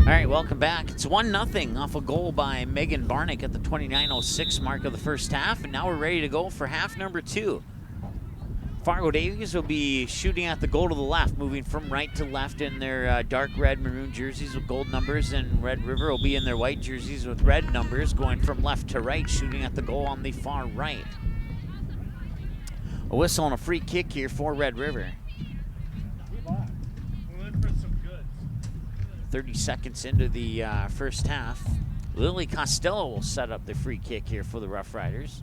All right, welcome back. It's 1-0 off a goal by Megan Barnick at the 29:06 mark of the first half, and now we're ready to go for half number 2. Fargo Davies will be shooting at the goal to the left, moving from right to left in their dark red maroon jerseys with gold numbers, and Red River will be in their white jerseys with red numbers, going from left to right, shooting at the goal on the far right. A whistle and a free kick here for Red River. 30 seconds into the first half. Lily Costello will set up the free kick here for the Rough Riders.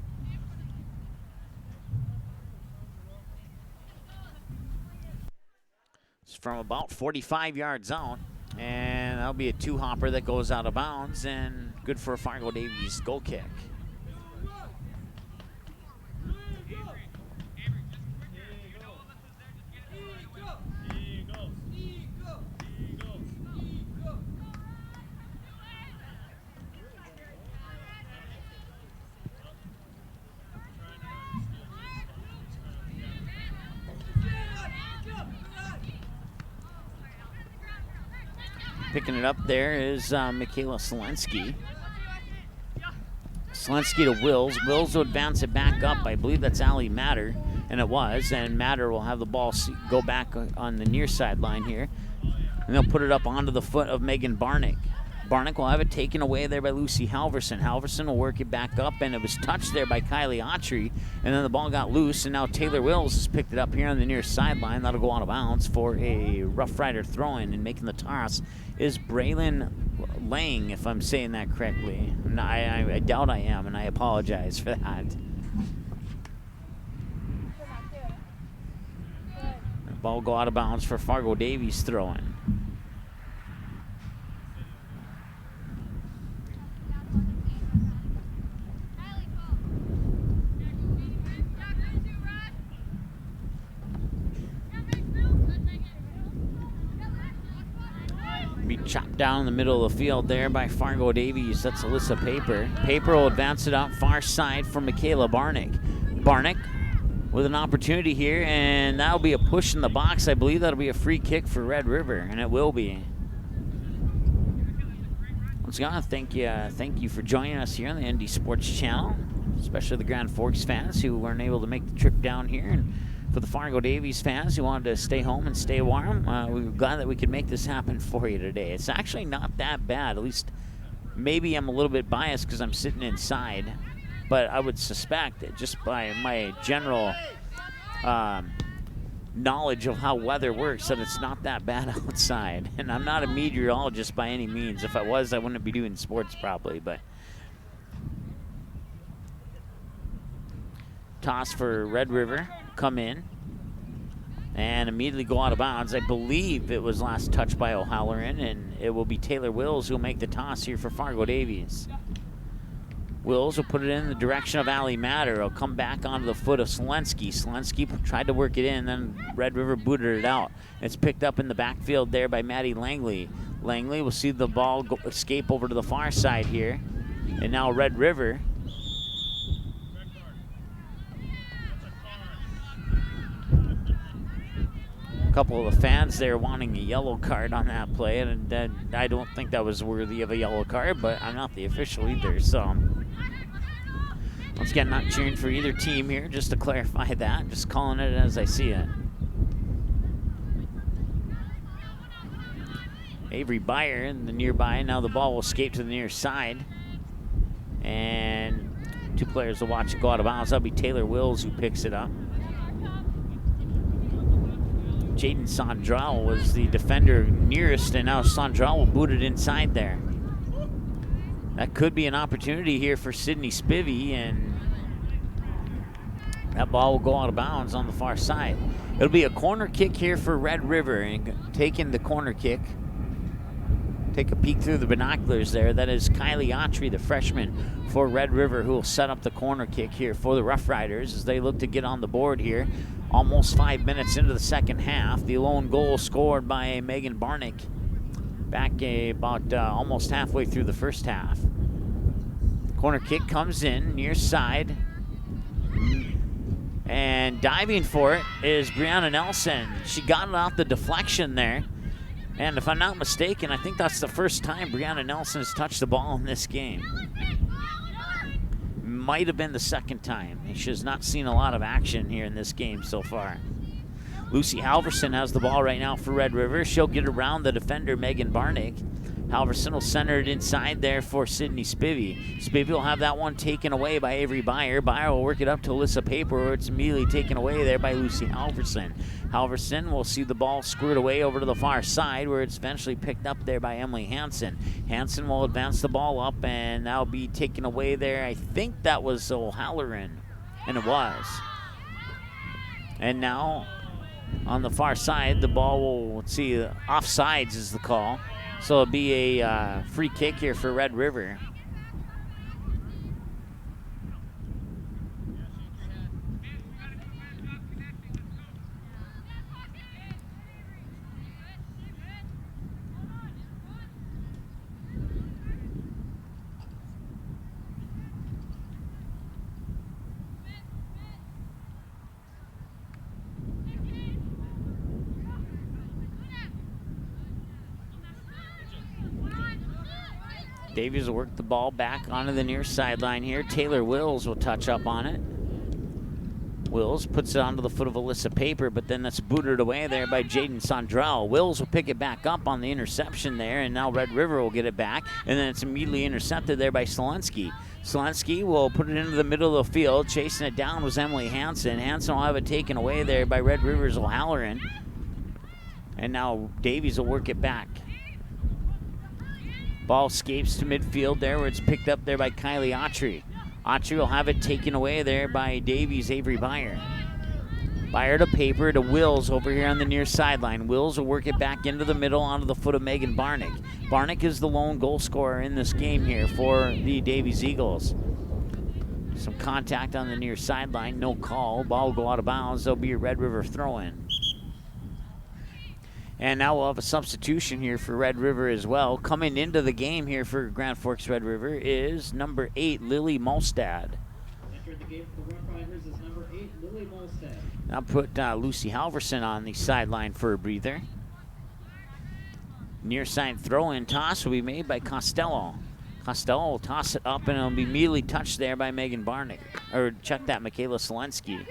It's from about 45 yards out, and that'll be a two-hopper that goes out of bounds, and good for a Fargo Davies goal kick. Picking it up there is Michaela Selensky. Selensky to Wills. Wills will advance it back up. I believe that's Allie Matter, and it was. And Matter will have the ball go back on the near sideline here. And they'll put it up onto the foot of Megan Barnick. Barnick will have it taken away there by Lucy Halverson. Halverson will work it back up, and it was touched there by Kylie Autry, and then the ball got loose, and now Taylor Wills has picked it up here on the near sideline. That'll go out of bounds for a Rough Rider throw-in, and making the toss is Braylon Lang, if I'm saying that correctly. I doubt I am, and I apologize for that. The ball will go out of bounds for Fargo Davies throw-in. Be chopped down in the middle of the field there by Fargo Davies. That's Alyssa Paper. Paper will advance it out far side for Michaela Barnick. Barnick with an opportunity here, and that'll be a push in the box. I believe that'll be a free kick for Red River, and it will be. Once again, thank you for joining us here on the ND Sports Channel, especially the Grand Forks fans who weren't able to make the trip down here, and for the Fargo Davies fans who wanted to stay home and stay warm, we were glad that we could make this happen for you today. It's actually not that bad. At least maybe I'm a little bit biased because I'm sitting inside, but I would suspect that just by my general knowledge of how weather works that it's not that bad outside. And I'm not a meteorologist by any means. If I was, I wouldn't be doing sports probably, but toss for Red River, come in, and immediately go out of bounds. I believe it was last touched by O'Halloran, and it will be Taylor Wills who will make the toss here for Fargo Davies. Wills will put it in the direction of Allie Matter. It'll come back onto the foot of Selensky. Selensky tried to work it in, then Red River booted it out. It's picked up in the backfield there by Maddie Langley. Langley will see the ball escape over to the far side here, and now Red River couple of the fans there wanting a yellow card on that play, and I don't think that was worthy of a yellow card, but I'm not the official either, so once again, not cheering for either team here, just to clarify that, just calling it as I see it. Avery Byer in the nearby. Now the ball will escape to the near side, and two players will watch it go out of bounds. That'll be Taylor Wills who picks it up. Jaden Sondral was the defender nearest, and now Sondral will boot it inside there. That could be an opportunity here for Sydney Spivey, and that ball will go out of bounds on the far side. It'll be a corner kick here for Red River, and taking the corner kick, take a peek through the binoculars there. That is Kylie Autry, the freshman for Red River, who will set up the corner kick here for the Rough Riders as they look to get on the board here. Almost 5 minutes into the second half. The lone goal scored by Megan Barnick back about almost halfway through the first half. Corner kick comes in, near side. And diving for it is Brianna Nelson. She got it off the deflection there. And if I'm not mistaken, I think that's the first time Brianna Nelson has touched the ball in this game. Might have been the second time. She has not seen a lot of action here in this game so far. Lucy Halverson has the ball right now for Red River. She'll get around the defender, Megan Barnick. Halverson will center it inside there for Sydney Spivey. Spivey will have that one taken away by Avery Byer. Byer will work it up to Alyssa Paper, where it's immediately taken away there by Lucy Halverson. Halverson will see the ball squirt away over to the far side, where it's eventually picked up there by Emily Hansen. Hansen will advance the ball up, and that'll be taken away there. I think that was O'Halloran, and it was. And now, on the far side, the ball will, let's see, offsides is the call. So it'll be a free kick here for Red River. Davies will work the ball back onto the near sideline here. Taylor Wills will touch up on it. Wills puts it onto the foot of Alyssa Paper, but then that's booted away there by Jaden Sondrell. Wills will pick it back up on the interception there, and now Red River will get it back, and then it's immediately intercepted there by Selensky. Selensky will put it into the middle of the field. Chasing it down was Emily Hansen. Hansen will have it taken away there by Red River's O'Halloran. And now Davies will work it back. Ball escapes to midfield there, where it's picked up there by Kylie Autry. Autry will have it taken away there by Davies' Avery Byer. Byer to Paper to Wills over here on the near sideline. Wills will work it back into the middle onto the foot of Megan Barnick. Barnick is the lone goal scorer in this game here for the Davies Eagles. Some contact on the near sideline, no call. Ball will go out of bounds. There'll be a Red River throw-in. And now we'll have a substitution here for Red River as well. Coming into the game here for Grand Forks Red River is number 8, Lily Molstad. Entered the game for the Rough Riders is number 8, Lily Molstad. Now put Lucy Halverson on the sideline for a breather. Near side throw-in toss will be made by Costello. Costello will toss it up, and it'll be immediately touched there by Megan Barnick. Or check that, Michaela Selensky.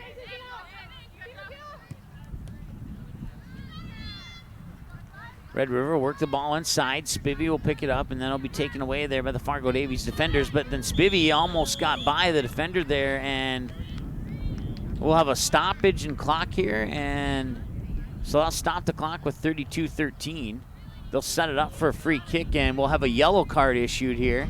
Red River will work the ball inside. Spivey will pick it up, and then it'll be taken away there by the Fargo Davies defenders. But then Spivey almost got by the defender there, and we'll have a stoppage in clock here. And so I'll stop the clock with 32-13. They'll set it up for a free kick, and we'll have a yellow card issued here.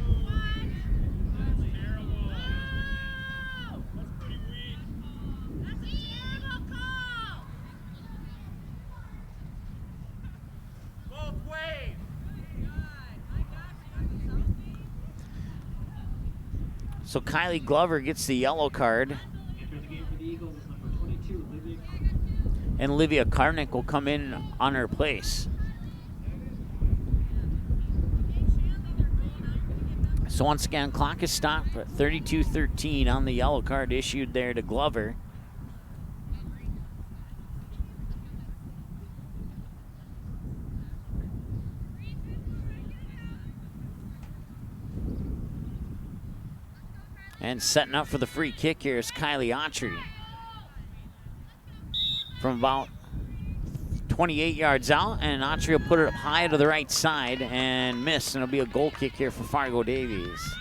So Kylie Glover gets the yellow card. And Olivia Karnick will come in on her place. So once again, clock is stopped at 32-13 on the yellow card issued there to Glover. And setting up for the free kick here is Kylie Autry. From about 28 yards out, and Autry will put it up high to the right side and miss, and it'll be a goal kick here for Fargo Davies.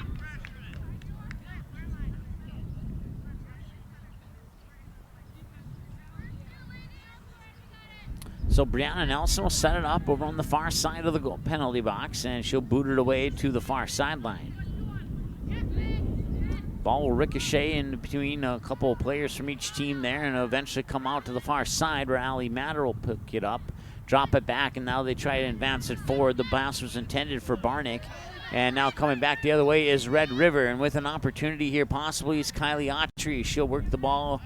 So Brianna Nelson will set it up over on the far side of the goal penalty box, and she'll boot it away to the far sideline. Ball will ricochet in between a couple of players from each team there and eventually come out to the far side where Allie Matter will pick it up, drop it back, and now they try to advance it forward. The pass was intended for Barnick, and now coming back the other way is Red River, and with an opportunity here possibly is Kylie Autry. She'll work the ball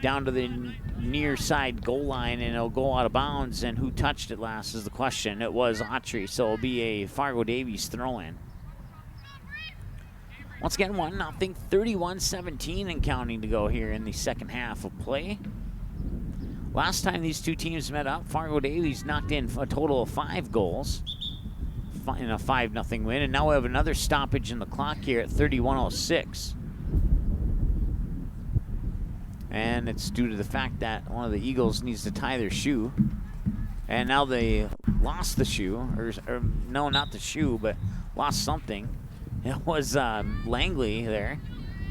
down to the near side goal line, and it'll go out of bounds, and who touched it last is the question. It was Autry, so it'll be a Fargo Davies throw-in. Once again, 1-0, 31-17 and counting to go here in the second half of play. Last time these two teams met up, Fargo Davies knocked in a total of 5 goals in a 5-0 win, and now we have another stoppage in the clock here at 31:06. And it's due to the fact that one of the Eagles needs to tie their shoe. And now they lost the shoe, or no, not the shoe, but lost something. It was Langley there,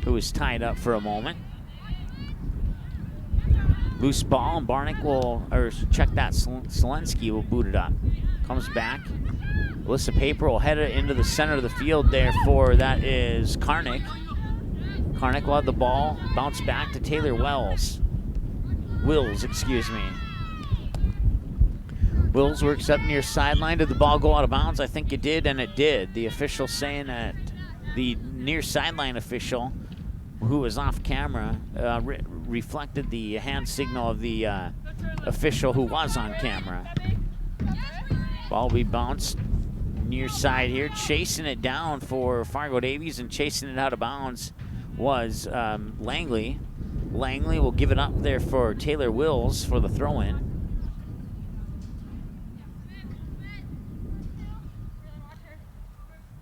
who was tied up for a moment. Loose ball, and Barnick will, or check that, Selensky will boot it up. Comes back. Alyssa Paper will head it into the center of the field there for, that is Karnick. Karnick will have the ball, bounce back to Taylor Wills, excuse me. Wills works up near sideline. Did the ball go out of bounds? I think it did, and it did. The official saying that the near sideline official, who was off camera, reflected the hand signal of the official who was on camera. Ball will be bounced near side here. Chasing it down for Fargo Davies and chasing it out of bounds was Langley. Langley will give it up there for Taylor Wills for the throw-in.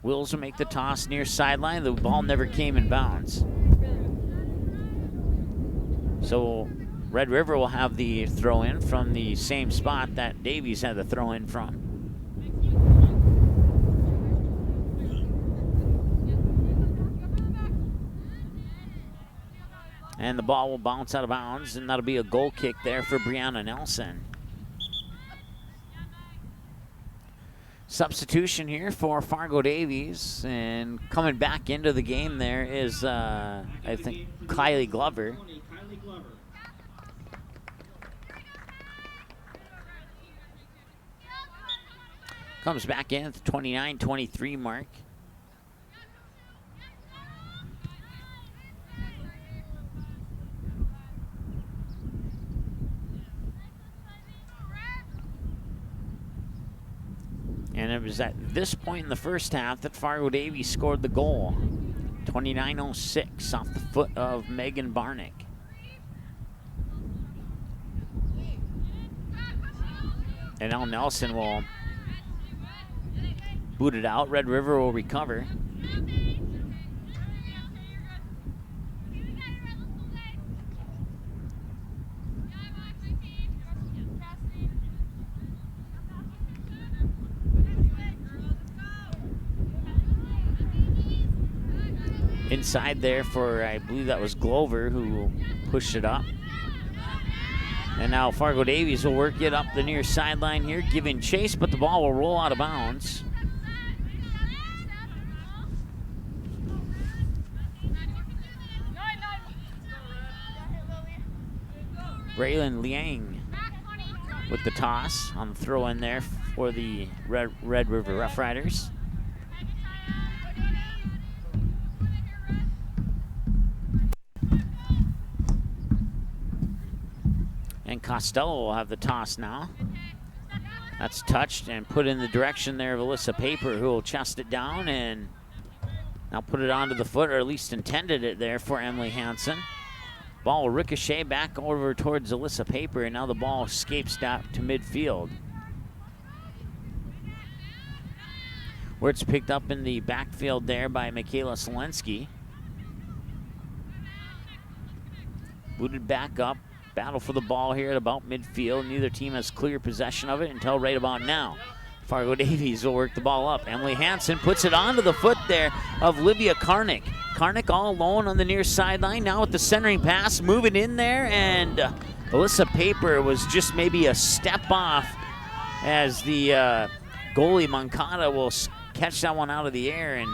Wills will make the toss near sideline. The ball never came in bounds. So Red River will have the throw-in from the same spot that Davies had the throw-in from. And the ball will bounce out of bounds, and that'll be a goal kick there for Brianna Nelson. Substitution here for Fargo Davies, and coming back into the game there is, I think, Kylie Glover. Comes back in at the 29-23 mark. And it was at this point in the first half that Fargo Davies scored the goal. 29:06 off the foot of Megan Barnick. And now Nelson will boot it out. Red River will recover. Inside there for, I believe that was Glover who pushed it up. And now Fargo Davies will work it up the near sideline here, giving chase, but the ball will roll out of bounds. Braylon Liang with the toss on the throw in there for the Red River Rough Riders. And Costello will have the toss now. That's touched and put in the direction there of Alyssa Paper, who will chest it down and now put it onto the foot, or at least intended it there for Emily Hansen. Ball will ricochet back over towards Alyssa Paper, and now the ball escapes out to midfield, where it's picked up in the backfield there by Michaela Selensky. Booted back up. Battle for the ball here at about midfield. Neither team has clear possession of it until right about now. Fargo Davies will work the ball up. Emily Hansen puts it onto the foot there of Livia Karnick. Karnick all alone on the near sideline. Now with the centering pass, moving in there, and Alyssa Paper was just maybe a step off as the goalie Moncada will catch that one out of the air, and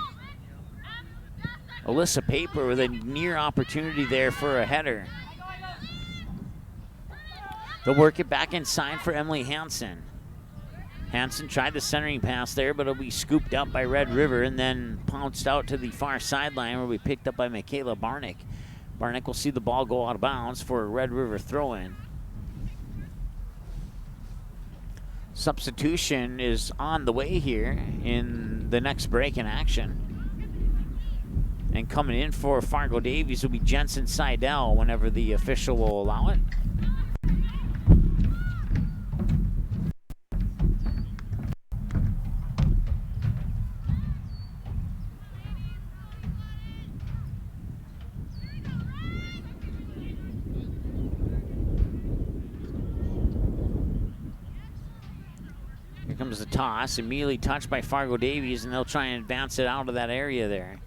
Alyssa Paper with a near opportunity there for a header. They'll work it back inside for Emily Hansen. Hansen tried the centering pass there, but it'll be scooped up by Red River and then pounced out to the far sideline, where we picked up by Michaela Barnick. Barnick will see the ball go out of bounds for a Red River throw-in. Substitution is on the way here in the next break in action. And coming in for Fargo Davies will be Jensen Seidel whenever the official will allow it. comes the toss, immediately touched by Fargo Davies, and they'll try and advance it out of that area there.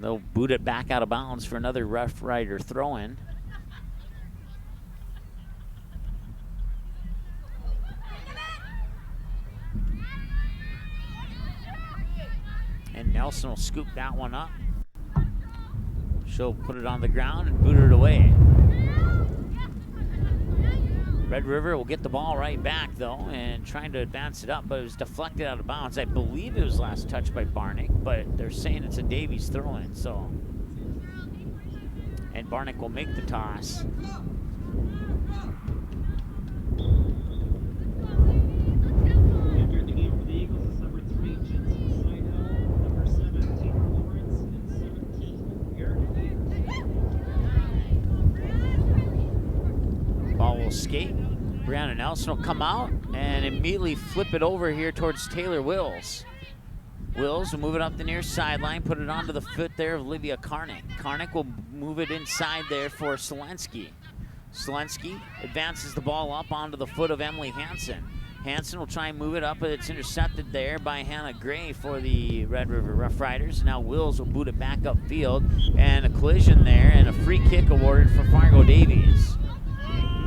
They'll boot it back out of bounds for another Rough Rider throw-in. And Nelson will scoop that one up. She'll put it on the ground and boot it away. Red River will get the ball right back, though, and trying to advance it up, but it was deflected out of bounds. I believe it was last touched by Barnick, but they're saying it's a Davies throw-in, so. And Barnick will make the toss. Entering the game for the Eagles is number 3, Jensen Seidel, number 7, Taylor Lawrence, and 17, Eric Peters. Ball will skate. Brianna Nelson will come out and immediately flip it over here towards Taylor Wills. Wills will move it up the near sideline, put it onto the foot there of Olivia Karnick. Karnick will move it inside there for Selensky. Selensky advances the ball up onto the foot of Emily Hansen. Hansen will try and move it up, but it's intercepted there by Hannah Gray for the Red River Rough Riders. Now Wills will boot it back upfield, and a collision there, and a free kick awarded for Fargo Davies.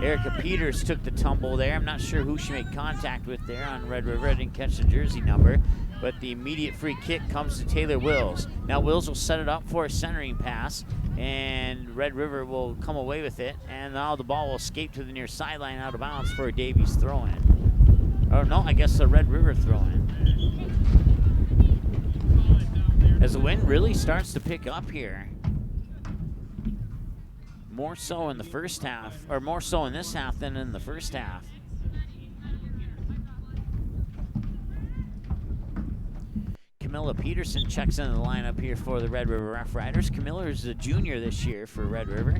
Erica Peters took the tumble there. I'm not sure who she made contact with there on Red River. I didn't catch the jersey number, but the immediate free kick comes to Taylor Wills. Now Wills will set it up for a centering pass, and Red River will come away with it, and now the ball will escape to the near sideline out of bounds for a Davies throw-in. Or no, I guess a Red River throw-in. As the wind really starts to pick up here. More so in the first half, or more so in this half than in the first half. Camilla Peterson checks into the lineup here for the Red River Rough Riders. Camilla is a junior this year for Red River.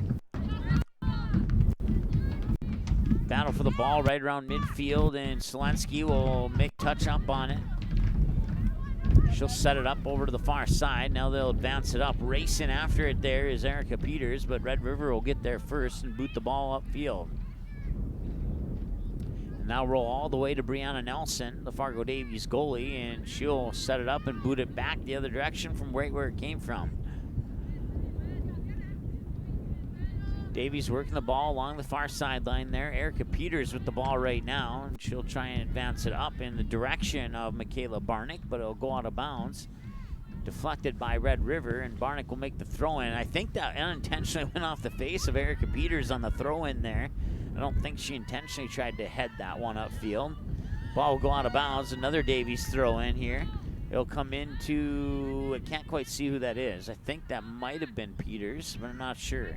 Battle for the ball right around midfield, and Selensky will make touch up on it. She'll set it up over to the far side. Now they'll advance it up. Racing after it there is Erica Peters, but Red River will get there first and boot the ball upfield. And now roll all the way to Brianna Nelson, the Fargo Davies goalie, and she'll set it up and boot it back the other direction from right where it came from. Davies working the ball along the far sideline there. Erica Peters with the ball right now, and she'll try and advance it up in the direction of Michaela Barnick, but it'll go out of bounds. Deflected by Red River, and Barnick will make the throw-in. I think that unintentionally went off the face of Erica Peters on the throw-in there. I don't think she intentionally tried to head that one upfield. Ball will go out of bounds. Another Davies throw-in here. It'll come into, I can't quite see who that is. I think that might have been Peters, but I'm not sure.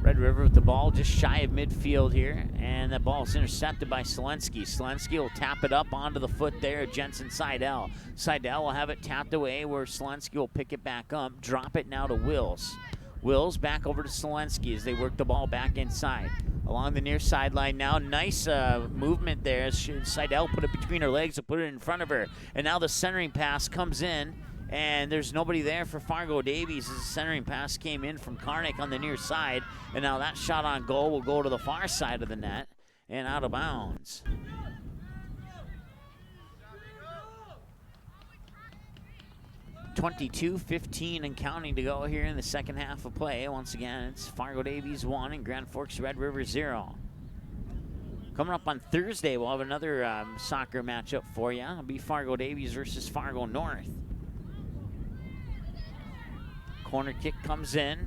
Red River with the ball just shy of midfield here, and that ball is intercepted by Selensky. Selensky will tap it up onto the foot there of Jensen Seidel. Seidel will have it tapped away where Selensky will pick it back up, drop it now to Wills. Wills back over to Selensky as they work the ball back inside. Along the near sideline now, nice movement there as Seidel put it between her legs and put it in front of her. And now the centering pass comes in, and there's nobody there for Fargo Davies as the centering pass came in from Karnick on the near side. And now that shot on goal will go to the far side of the net and out of bounds. .22-15 and counting to go here in the second half of play. Once again, it's Fargo Davies 1 and Grand Forks Red River 0. Coming up on Thursday, we'll have another soccer matchup for you. It'll be Fargo Davies versus Fargo North. Corner kick comes in,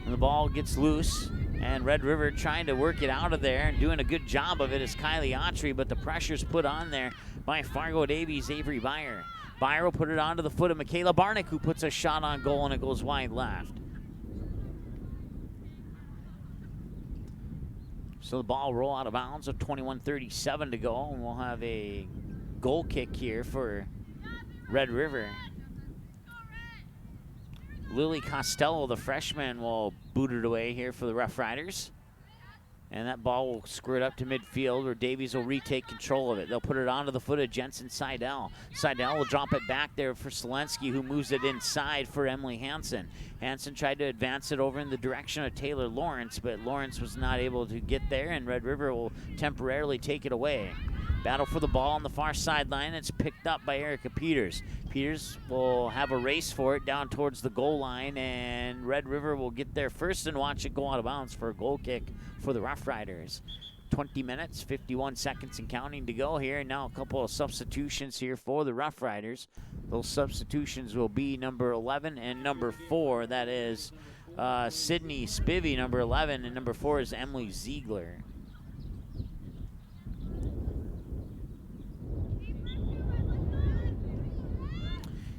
and the ball gets loose, and Red River trying to work it out of there and doing a good job of it is Kylie Autry, but the pressure's put on there by Fargo Davies' Avery Byer. Byer will put it onto the foot of Michaela Barnick, who puts a shot on goal, and it goes wide left. So the ball will roll out of bounds with 21:37 to go, and we'll have a goal kick here for Red River. Lily Costello, the freshman, will boot it away here for the Rough Riders. And that ball will squirt up to midfield, where Davies will retake control of it. They'll put it onto the foot of Jensen Seidel. Seidel will drop it back there for Selensky, who moves it inside for Emily Hansen. Hansen tried to advance it over in the direction of Taylor Lawrence, but Lawrence was not able to get there, and Red River will temporarily take it away. Battle for the ball on the far sideline. It's picked up by Erica Peters. Peters will have a race for it down towards the goal line, and Red River will get there first and watch it go out of bounds for a goal kick for the Rough Riders. 20 minutes, 51 seconds and counting to go here. And now a couple of substitutions here for the Rough Riders. Those substitutions will be number 11 and number 4. That is Sydney Spivey, number 11, and number 4 is Emily Ziegler.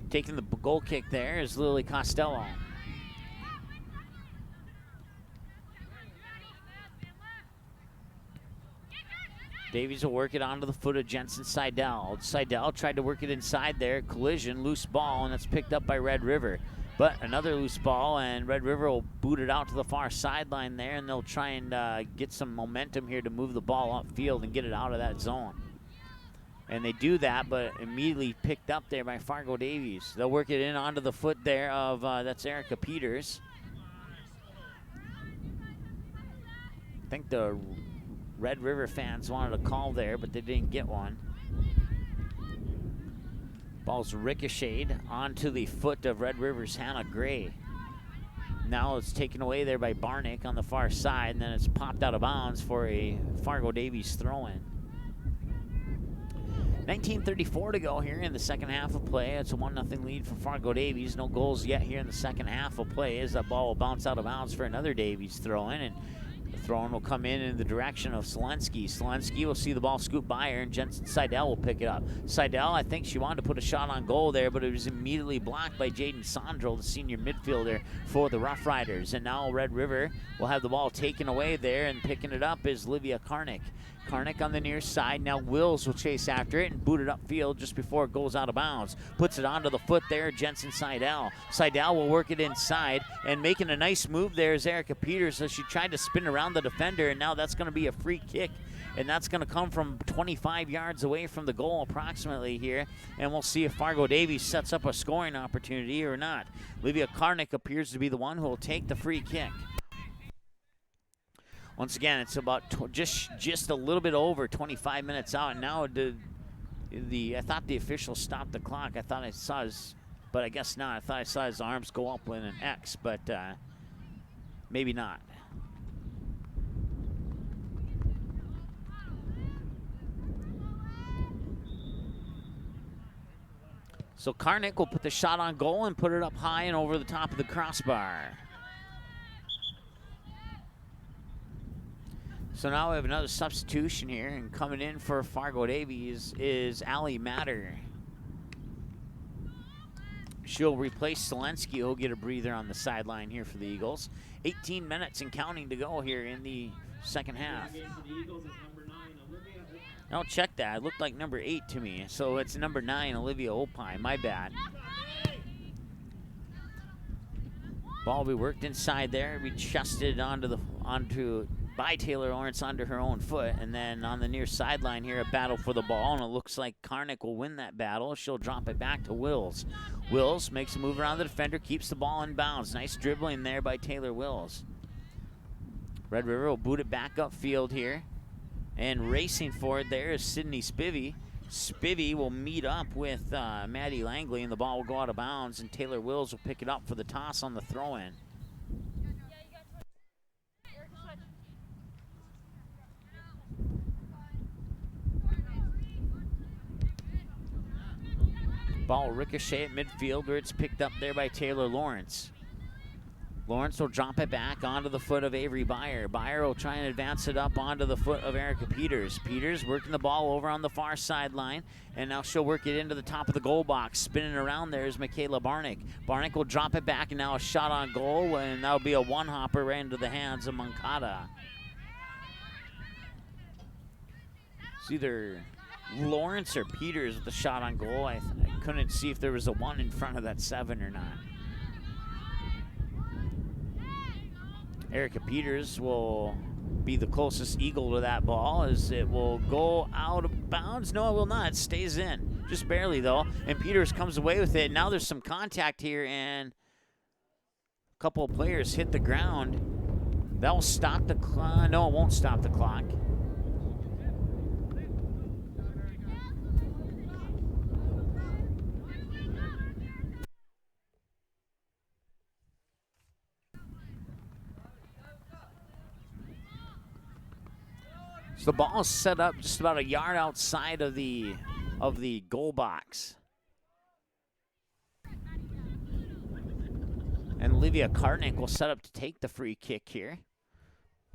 Taking the goal kick there is Lily Costello. Davies will work it onto the foot of Jensen Seidel. Seidel tried to work it inside there. Collision, loose ball, and that's picked up by Red River. But another loose ball, and Red River will boot it out to the far sideline there, and they'll try and get some momentum here to move the ball upfield and get it out of that zone. And they do that, but immediately picked up there by Fargo Davies. They'll work it in onto the foot there of, that's Erica Peters. I think the Red River fans wanted a call there, but they didn't get one. Ball's ricocheted onto the foot of Red River's Hannah Gray. Now it's taken away there by Barnick on the far side, and then it's popped out of bounds for a Fargo Davies throw-in. 19:34 to go here in the second half of play. It's a 1-0 lead for Fargo Davies. No goals yet here in the second half of play as that ball will bounce out of bounds for another Davies throw-in, and the throw-in will come in the direction of Selensky. Selensky will see the ball scoop by her, and Jensen Seidel will pick it up. Seidel, I think she wanted to put a shot on goal there, but it was immediately blocked by Jaden Sondrel, the senior midfielder for the Rough Riders. And now Red River will have the ball taken away there, and picking it up is Livia Karnick. Karnick on the near side. Now Wills will chase after it and boot it upfield just before it goes out of bounds. Puts it onto the foot there, Jensen Seidel. Seidel will work it inside, and making a nice move there is Erica Peters as she tried to spin around the defender, and now that's going to be a free kick, and that's going to come from 25 yards away from the goal approximately here, and we'll see if Fargo Davies sets up a scoring opportunity or not. Livia Karnick appears to be the one who will take the free kick. Once again, it's about just a little bit over 25 minutes out, and now I thought the official stopped the clock. I thought I saw his, but I guess not. I thought I saw his arms go up in an X, but maybe not. So Karnick will put the shot on goal and put it up high and over the top of the crossbar. So now we have another substitution here, and coming in for Fargo Davies is Allie Matter. She'll replace Selensky, who'll get a breather on the sideline here for the Eagles. 18 minutes and counting to go here in the second half. I'll check that. It looked like number 8 to me. So it's number 9, Olivia Opie. My bad. Ball will be worked inside there. Be chested by Taylor Lawrence onto her own foot, and then on the near sideline here, a battle for the ball, and it looks like Karnick will win that battle. She'll drop it back to Wills. Wills makes a move around the defender, keeps the ball in bounds. Nice dribbling there by Taylor Wills. Red River will boot it back upfield here, and racing for it there is Sydney Spivey. Spivey will meet up with Maddie Langley, and the ball will go out of bounds, and Taylor Wills will pick it up for the toss on the throw-in. Ball ricochet at midfield, where it's picked up there by Taylor Lawrence. Lawrence will drop it back onto the foot of Avery Byer. Byer will try and advance it up onto the foot of Erica Peters. Peters working the ball over on the far sideline, and now she'll work it into the top of the goal box. Spinning around there is Michaela Barnick. Barnick will drop it back, and now a shot on goal, and that'll be a one-hopper right into the hands of Moncada. It's either Lawrence or Peters with the shot on goal. I couldn't see if there was a 1 in front of that 7 or not. Erica Peters will be the closest Eagle to that ball, as it will go out of bounds. No, it will not. It stays in. Just barely, though. And Peters comes away with it. Now there's some contact here, and a couple of players hit the ground. That will stop the clock. No, it won't stop the clock. So the ball is set up just about a yard outside of the goal box. And Olivia Kartnick will set up to take the free kick here.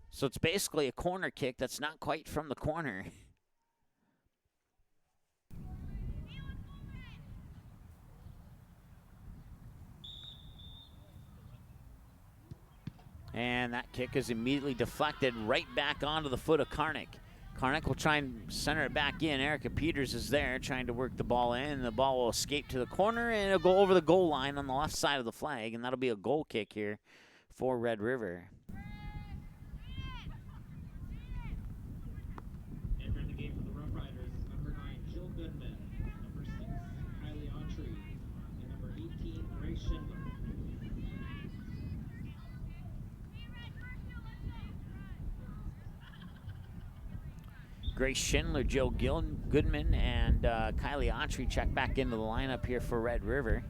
So it's basically a corner kick that's not quite from the corner. And that kick is immediately deflected right back onto the foot of Kartnick. Kartnick will try and center it back in. Erica Peters is there trying to work the ball in. The ball will escape to the corner, and it'll go over the goal line on the left side of the flag, and that'll be a goal kick here for Red River. Entering the game for the Rough Riders is number 9, Jill Goodman, number 6, Kylie Autry, and number 18, Grace Schindler. Grace Schindler, Joe Goodman, and Kylie Autry check back into the lineup here for Red River.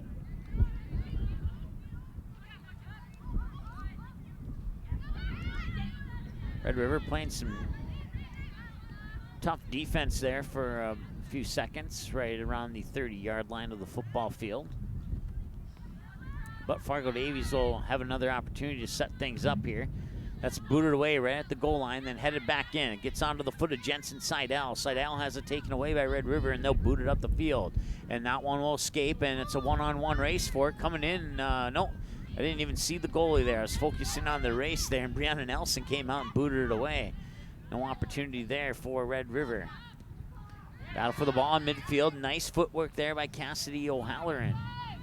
Red River playing some tough defense there for a few seconds, right around the 30-yard line of the football field. But Fargo Davies will have another opportunity to set things up here. That's booted away right at the goal line, then headed back in. It gets onto the foot of Jensen Seidel. Seidel has it taken away by Red River, and they'll boot it up the field. And that one will escape, and it's a one-on-one race for it. Coming in, no, I didn't even see the goalie there. I was focusing on the race there, and Brianna Nelson came out and booted it away. No opportunity there for Red River. Battle for the ball in midfield. Nice footwork there by Cassidy O'Halloran.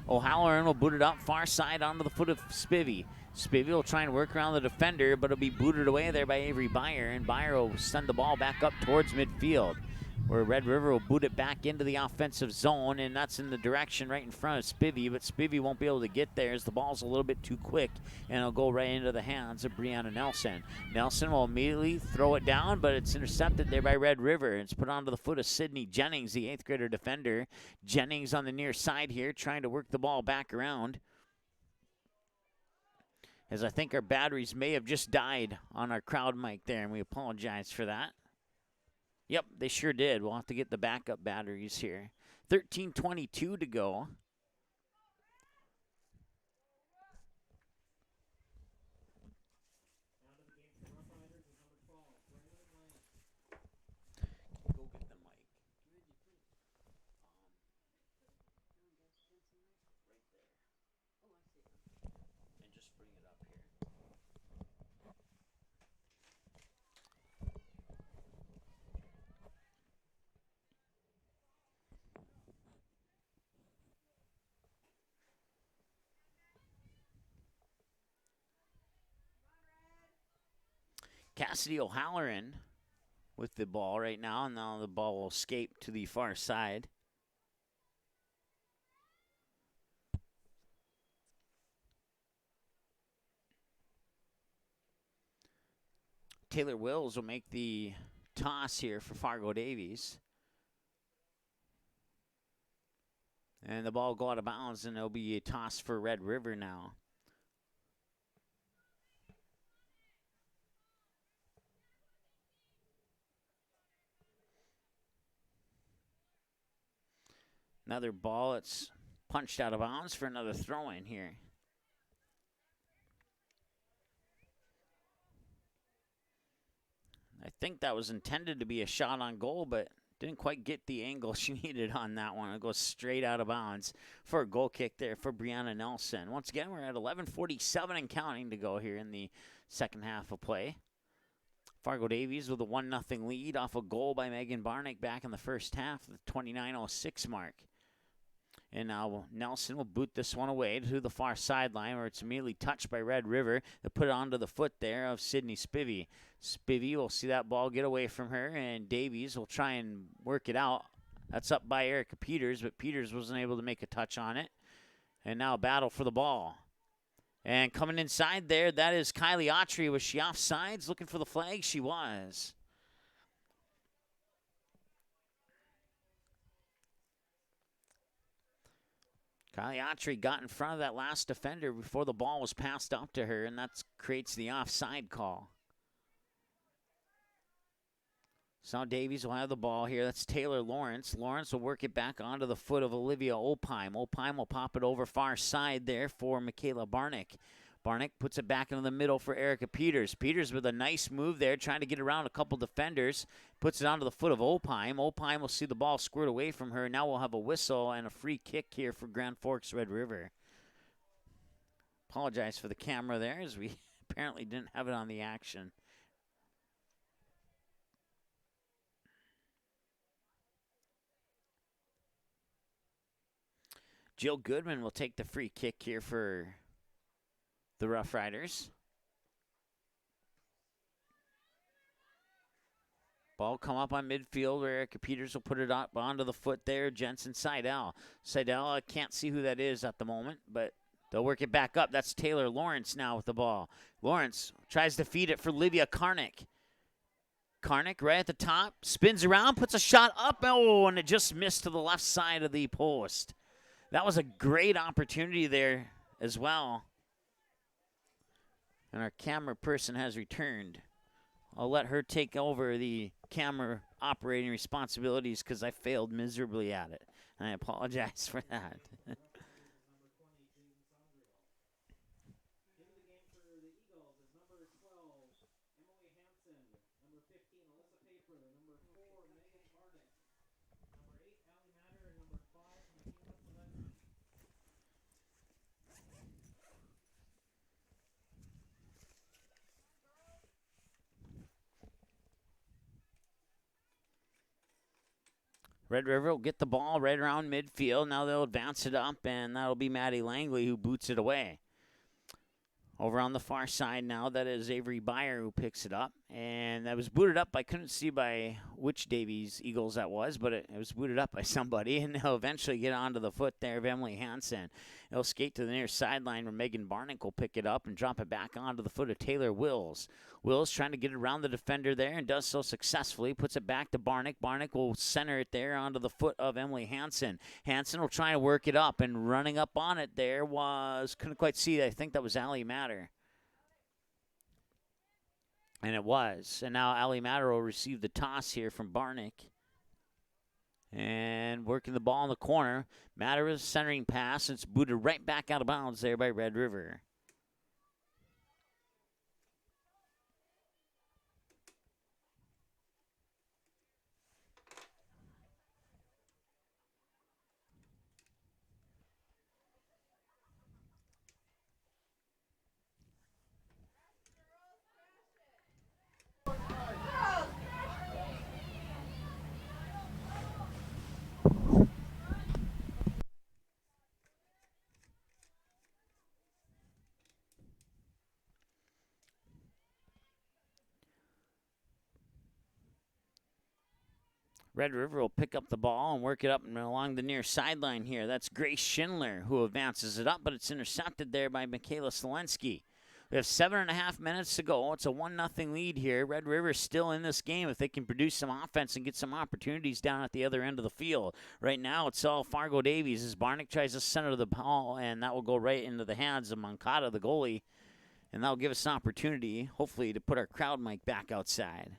O'Halloran will boot it up far side onto the foot of Spivey. Spivey will try and work around the defender, but it'll be booted away there by Avery Byer, and Byer will send the ball back up towards midfield, where Red River will boot it back into the offensive zone, and that's in the direction right in front of Spivey, but Spivey won't be able to get there as the ball's a little bit too quick, and it'll go right into the hands of Brianna Nelson. Nelson will immediately throw it down, but it's intercepted there by Red River. It's put onto the foot of Sydney Jennings, the 8th grader defender. Jennings on the near side here, trying to work the ball back around, as I think our batteries may have just died on our crowd mic there, and we apologize for that. Yep, they sure did. We'll have to get the backup batteries here. 13:22 to go. Go get the mic. Right there. Oh, I see. And just bring it up here. Cassidy O'Halloran with the ball right now, and now the ball will escape to the far side. Taylor Wills will make the toss here for Fargo Davies. And the ball will go out of bounds, and it'll be a toss for Red River now. Another ball, it's punched out of bounds for another throw-in here. I think that was intended to be a shot on goal, but didn't quite get the angle she needed on that one. It goes straight out of bounds for a goal kick there for Brianna Nelson. Once again, we're at 11:47 and counting to go here in the second half of play. Fargo Davies with a 1-0 lead off a goal by Megan Barnick back in the first half, the 29:06 mark. And now Nelson will boot this one away to the far sideline where it's immediately touched by Red River. They put it onto the foot there of Sydney Spivey. Spivey will see that ball get away from her, and Davies will try and work it out. That's up by Erica Peters, but Peters wasn't able to make a touch on it. And now a battle for the ball. And coming inside there, that is Kylie Autry. Was she offsides looking for the flag? She was. Kylie Autry got in front of that last defender before the ball was passed up to her, and that creates the offside call. So now Davies will have the ball here. That's Taylor Lawrence. Lawrence will work it back onto the foot of Olivia Opheim. Opheim will pop it over far side there for Michaela Barnick. Barnick puts it back into the middle for Erica Peters. Peters with a nice move there, trying to get around a couple defenders. Puts it onto the foot of Opheim. Opheim will see the ball squirt away from her. Now we'll have a whistle and a free kick here for Grand Forks Red River. Apologize for the camera there, as we apparently didn't have it on the action. Jill Goodman will take the free kick here for the Rough Riders. Ball come up on midfield where Erica Peters will put it up onto the foot there. Jensen Seidel. Seidel, I can't see who that is at the moment, but they'll work it back up. That's Taylor Lawrence now with the ball. Lawrence tries to feed it for Livia Karnick. Karnick right at the top, spins around, puts a shot up. Oh, and it just missed to the left side of the post. That was a great opportunity there as well. And our camera person has returned. I'll let her take over the camera operating responsibilities because I failed miserably at it. And I apologize for that. Red River will get the ball right around midfield. Now they'll advance it up, and that'll be Maddie Langley who boots it away. Over on the far side now, that is Avery Byer who picks it up. And that was booted up. I couldn't see by which Davies Eagles that was, but it was booted up by somebody. And they'll eventually get onto the foot there of Emily Hansen. They'll skate to the near sideline where Megan Barnick will pick it up and drop it back onto the foot of Taylor Wills. Wills trying to get it around the defender there and does so successfully. Puts it back to Barnick. Barnick will center it there onto the foot of Emily Hansen. Hansen will try to work it up, and running up on it there was, couldn't quite see, I think that was Allie Matter. And it was. And now Allie Matter will receive the toss here from Barnick. And working the ball in the corner. Matter with a centering pass. It's booted right back out of bounds there by Red River. Red River will pick up the ball and work it up and along the near sideline here. That's Grace Schindler who advances it up, but it's intercepted there by Michaela Selensky. We have 7.5 minutes to go. It's a 1-0 lead here. Red River still in this game if they can produce some offense and get some opportunities down at the other end of the field. Right now, it's all Fargo Davies as Barnick tries to center the ball, and that will go right into the hands of Moncada, the goalie. And that will give us an opportunity, hopefully, to put our crowd mic back outside.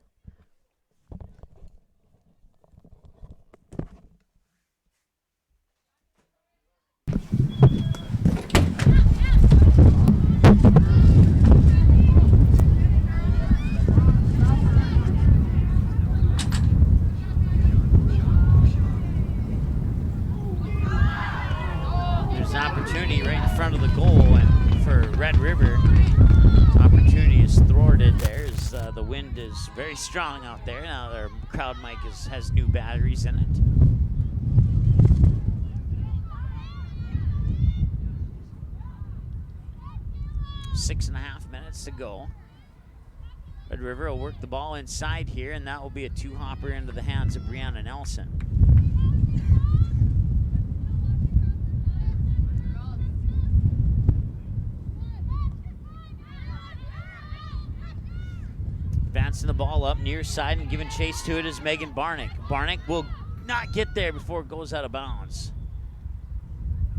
Opportunity right in front of the goal, and for Red River, opportunity is thwarted there as the wind is very strong out there. Now their crowd mic has new batteries in it. 6.5 minutes to go. Red River will work the ball inside here, and that will be a two-hopper into the hands of Brianna Nelson. Advancing the ball up near side and giving chase to it is Megan Barnick. Barnick will not get there before it goes out of bounds.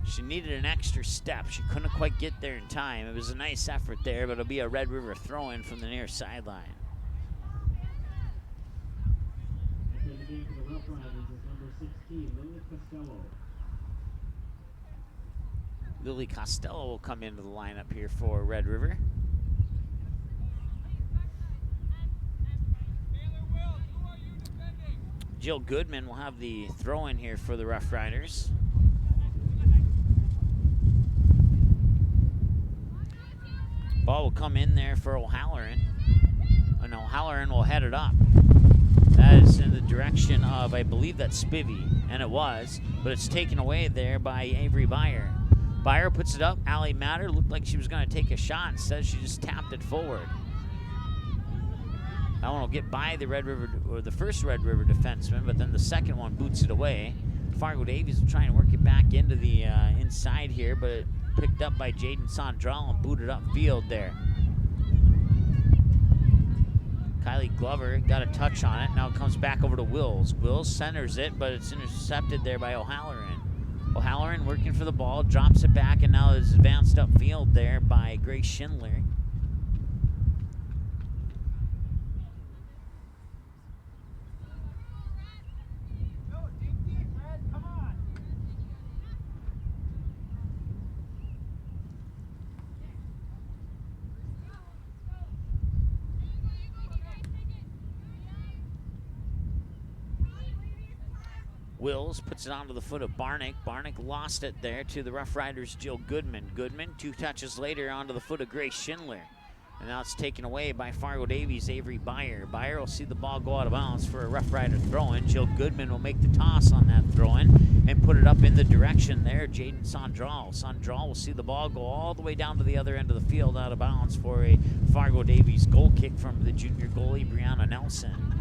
She needed an extra step. She couldn't quite get there in time. It was a nice effort there, but it'll be a Red River throw-in from the near sideline. Entering the game for the Rough Riders is number 16, Lily Costello. Lily Costello will come into the lineup here for Red River. Jill Goodman will have the throw-in here for the Rough Riders. Ball will come in there for O'Halloran, and O'Halloran will head it up. That is in the direction of, I believe that's Spivey, and it was, but it's taken away there by Avery Byer. Byer puts it up. Allie Matter looked like she was going to take a shot. Instead, she just tapped it forward. That one will get by the Red River, or the first Red River defenseman, but then the second one boots it away. Fargo Davies will try and work it back into the inside here, but it picked up by Jaden Sondral and booted upfield there. Kylie Glover got a touch on it. Now it comes back over to Wills. Wills centers it, but it's intercepted there by O'Halloran. O'Halloran working for the ball, drops it back, and now is advanced upfield there by Grace Schindler. Wills puts it onto the foot of Barnick. Barnick lost it there to the Rough Riders' Jill Goodman. Goodman, 2 touches later, onto the foot of Grace Schindler. And now it's taken away by Fargo Davies' Avery Byer. Byer will see the ball go out of bounds for a Rough Rider throw-in. Jill Goodman will make the toss on that throw-in and put it up in the direction there, Jaden Sondral. Sondral will see the ball go all the way down to the other end of the field out of bounds for a Fargo Davies goal kick from the junior goalie, Brianna Nelson.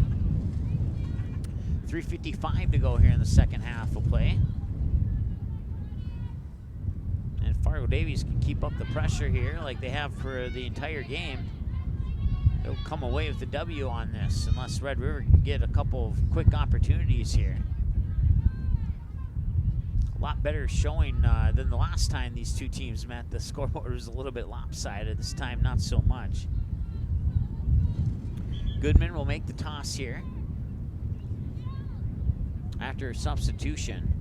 3:55 to go here in the second half of play. And Fargo Davies can keep up the pressure here like they have for the entire game. They'll come away with the W on this unless Red River can get a couple of quick opportunities here. A lot better showing than the last time these two teams met. The scoreboard was a little bit lopsided. This time, not so much. Goodman will make the toss here after a substitution.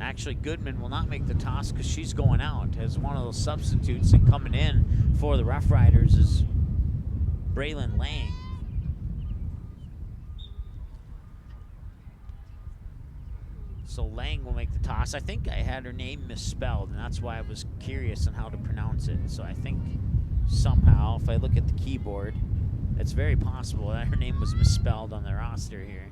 Actually, Goodman will not make the toss because she's going out as one of those substitutes, and coming in for the Rough Riders is Braylon Lang. So Lang will make the toss. I think I had her name misspelled, and that's why I was curious on how to pronounce it. So I think somehow, if I look at the keyboard, it's very possible that her name was misspelled on the roster here.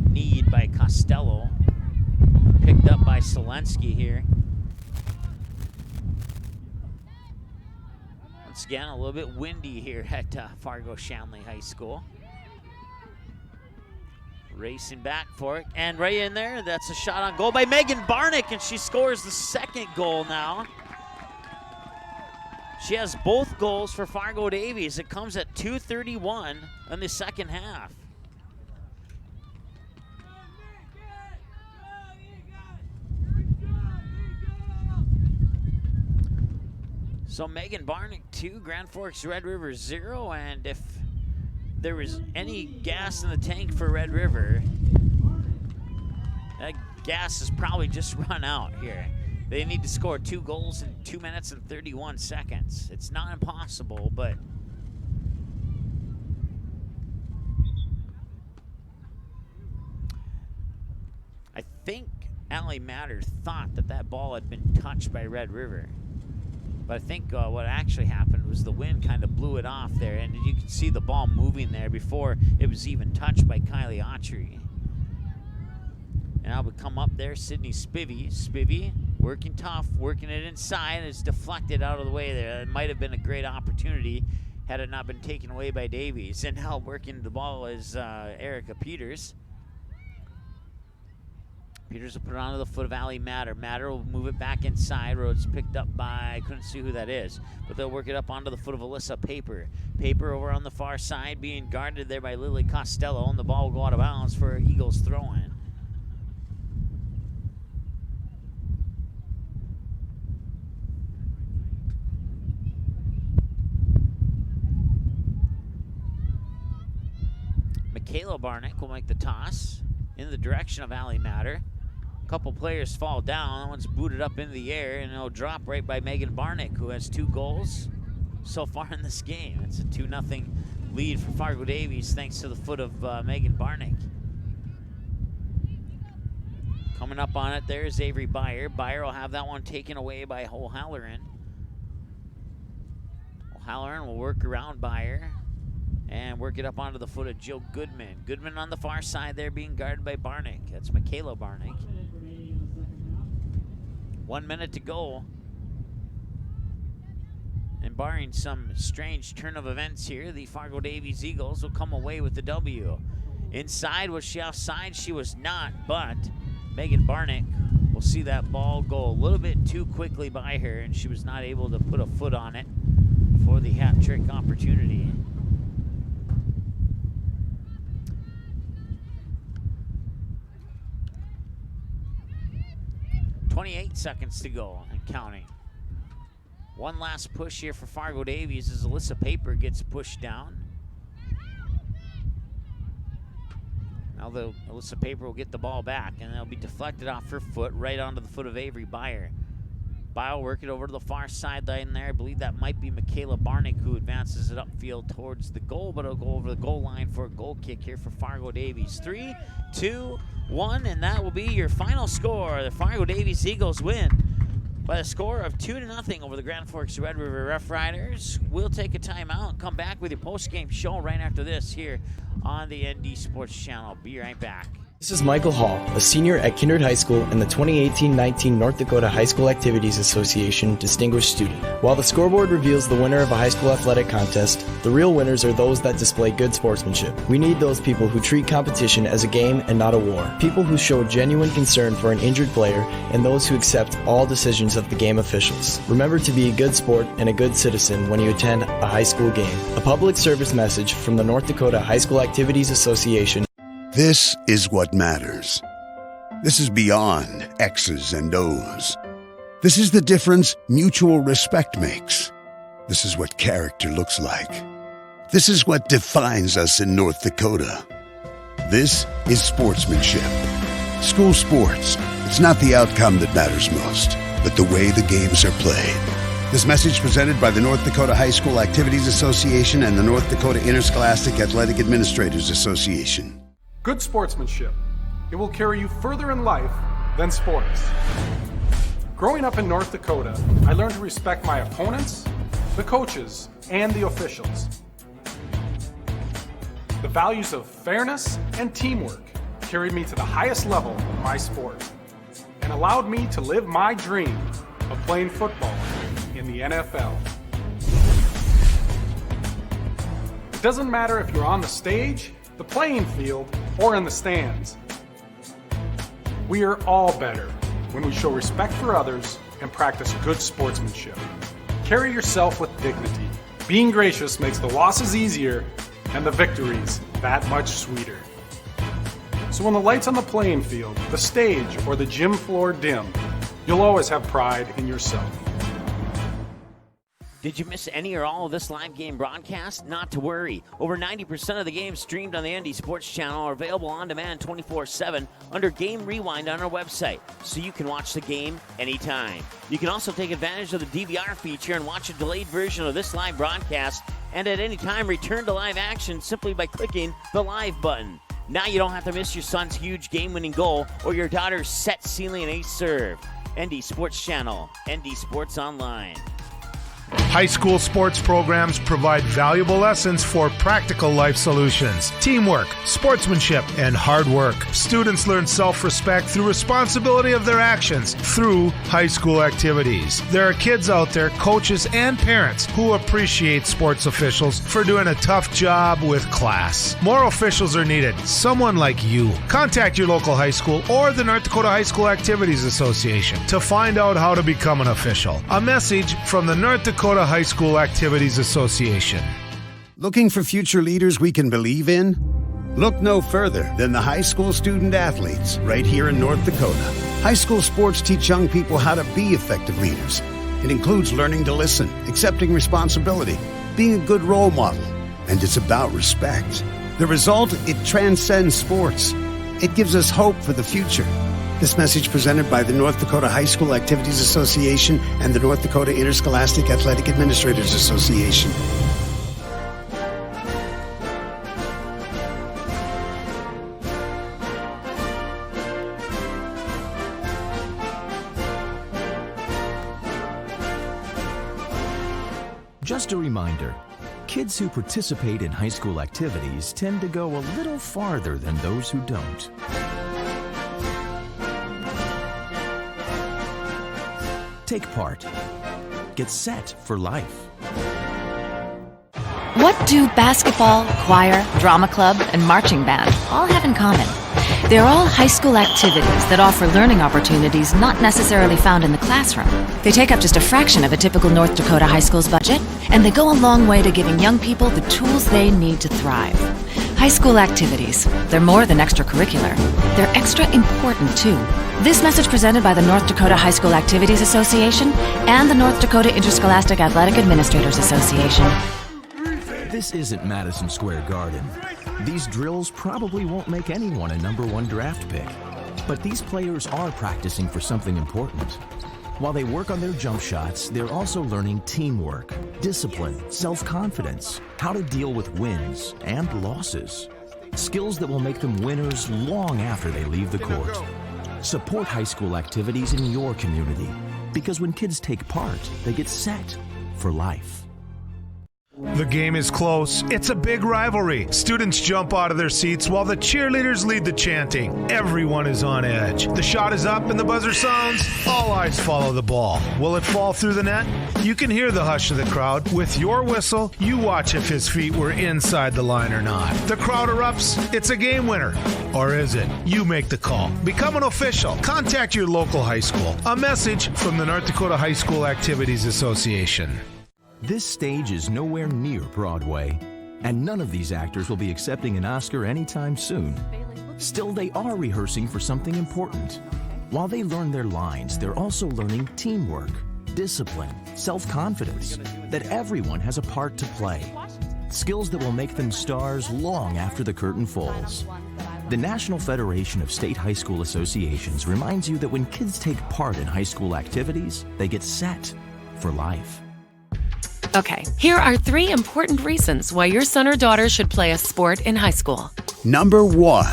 Need by Costello, picked up by Selensky here. Once again, a little bit windy here at Fargo Shanley High School. Racing back for it, and right in there, that's a shot on goal by Megan Barnick, and she scores the second goal now. She has both goals for Fargo Davies. It comes at 2:31 in the second half. So Megan Barnick 2, Grand Forks Red River 0, and if there was any gas in the tank for Red River, that gas has probably just run out here. They need to score 2 goals in 2 minutes and 31 seconds. It's not impossible, but I think Allie Matter thought that that ball had been touched by Red River. But I think what actually happened was the wind kind of blew it off there, and you could see the ball moving there before it was even touched by Kylie Autry. And now we come up there, Sydney Spivey. Spivey working tough, working it inside. It's deflected out of the way there. It might have been a great opportunity had it not been taken away by Davies. And now working the ball is Erica Peters. Peters will put it onto the foot of Allie Matter. Matter will move it back inside where it's picked up by, I couldn't see who that is, but they'll work it up onto the foot of Alyssa Paper. Paper over on the far side being guarded there by Lily Costello, and the ball will go out of bounds for Eagles throw-in. Michaela Barnick will make the toss in the direction of Allie Matter. A couple players fall down. That one's booted up into the air, and it'll drop right by Megan Barnick, who has 2 goals so far in this game. It's a 2-0 lead for Fargo Davies thanks to the foot of Megan Barnick. Coming up on it there is Avery Byer. Byer will have that one taken away by O'Halloran. O'Halloran will work around Byer and work it up onto the foot of Jill Goodman. Goodman on the far side there being guarded by Barnick. That's Michaela Barnick. 1 minute to go. And barring some strange turn of events here, the Fargo Davies Eagles will come away with the W. Inside, was she offside? She was not, but Megan Barnick will see that ball go a little bit too quickly by her, and she was not able to put a foot on it for the hat trick opportunity. 28 seconds to go and counting. One last push here for Fargo Davies as Alyssa Paper gets pushed down. Now Alyssa Paper will get the ball back, and it'll be deflected off her foot right onto the foot of Avery Byer. Byer will work it over to the far sideline there. I believe that might be Michaela Barnick who advances it upfield towards the goal, but it'll go over the goal line for a goal kick here for Fargo Davies. 3, 2, 1, and that will be your final score. The Fargo Davies Eagles win by a score of 2-0 over the Grand Forks Red River Rough Riders. We'll take a timeout and come back with your post-game show right after this here on the ND Sports Channel. Be right back. This is Michael Hall, a senior at Kindred High School and the 2018-19 North Dakota High School Activities Association Distinguished Student. While the scoreboard reveals the winner of a high school athletic contest, the real winners are those that display good sportsmanship. We need those people who treat competition as a game and not a war. People who show genuine concern for an injured player and those who accept all decisions of the game officials. Remember to be a good sport and a good citizen when you attend a high school game. A public service message from the North Dakota High School Activities Association. This is what matters. This is beyond X's and O's. This is the difference mutual respect makes. This is what character looks like. This is what defines us in North Dakota. This is sportsmanship. School sports, it's not the outcome that matters most, but the way the games are played. This message presented by the North Dakota High School Activities Association and the North Dakota Interscholastic Athletic Administrators Association. Good sportsmanship. It will carry you further in life than sports. Growing up in North Dakota, I learned to respect my opponents, the coaches, and the officials. The values of fairness and teamwork carried me to the highest level of my sport and allowed me to live my dream of playing football in the NFL. It doesn't matter if you're on the stage, the playing field, or in the stands. We are all better when we show respect for others and practice good sportsmanship. Carry yourself with dignity. Being gracious makes the losses easier and the victories that much sweeter. So when the lights on the playing field, the stage, or the gym floor dim, you'll always have pride in yourself. Did you miss any or all of this live game broadcast? Not to worry. Over 90% of the games streamed on the ND Sports Channel are available on demand 24/7 under Game Rewind on our website, so you can watch the game anytime. You can also take advantage of the DVR feature and watch a delayed version of this live broadcast, and at any time return to live action simply by clicking the live button. Now you don't have to miss your son's huge game-winning goal or your daughter's set ceiling ace serve. ND Sports Channel, ND Sports Online. High school sports programs provide valuable lessons for practical life solutions, teamwork, sportsmanship, and hard work. Students learn self-respect through responsibility of their actions through high school activities. There are kids out there, coaches and parents, who appreciate sports officials for doing a tough job with class. More officials are needed. Someone like you. Contact your local high school or the North Dakota High School Activities Association to find out how to become an official. A message from the North Dakota High School Activities Association. Looking for future leaders we can believe in? Look no further than the high school student athletes right here in North Dakota. High school sports teach young people how to be effective leaders. It includes learning to listen, accepting responsibility, being a good role model, and it's about respect. The result, it transcends sports. It gives us hope for the future. This message presented by the North Dakota High School Activities Association and the North Dakota Interscholastic Athletic Administrators Association. Just a reminder, kids who participate in high school activities tend to go a little farther than those who don't. Take part. Get set for life. What do basketball, choir, drama club, and marching band all have in common? They're all high school activities that offer learning opportunities not necessarily found in the classroom. They take up just a fraction of a typical North Dakota high school's budget, and they go a long way to giving young people the tools they need to thrive. High school activities, they're more than extracurricular. They're extra important, too. This message presented by the North Dakota High School Activities Association and the North Dakota Interscholastic Athletic Administrators Association. This isn't Madison Square Garden. These drills probably won't make anyone a #1 draft pick. But these players are practicing for something important. While they work on their jump shots, they're also learning teamwork, discipline, self-confidence, how to deal with wins and losses. Skills that will make them winners long after they leave the court. Support high school activities in your community, because when kids take part, they get set for life. The game is close. It's a big rivalry. Students jump out of their seats while the cheerleaders lead the chanting. Everyone is on edge. The shot is up and the buzzer sounds. All eyes follow the ball. Will it fall through the net? You can hear the hush of the crowd. With your whistle, you watch if his feet were inside the line or not. The crowd erupts. It's a game winner. Or is it? You make the call. Become an official. Contact your local high school. A message from the North Dakota High School Activities Association. This stage is nowhere near Broadway, and none of these actors will be accepting an Oscar anytime soon. Still, they are rehearsing for something important. While they learn their lines, they're also learning teamwork, discipline, self-confidence, that everyone has a part to play. Skills that will make them stars long after the curtain falls. The National Federation of State High School Associations reminds you that when kids take part in high school activities, they get set for life. Okay, here are 3 important reasons why your son or daughter should play a sport in high school. Number 1.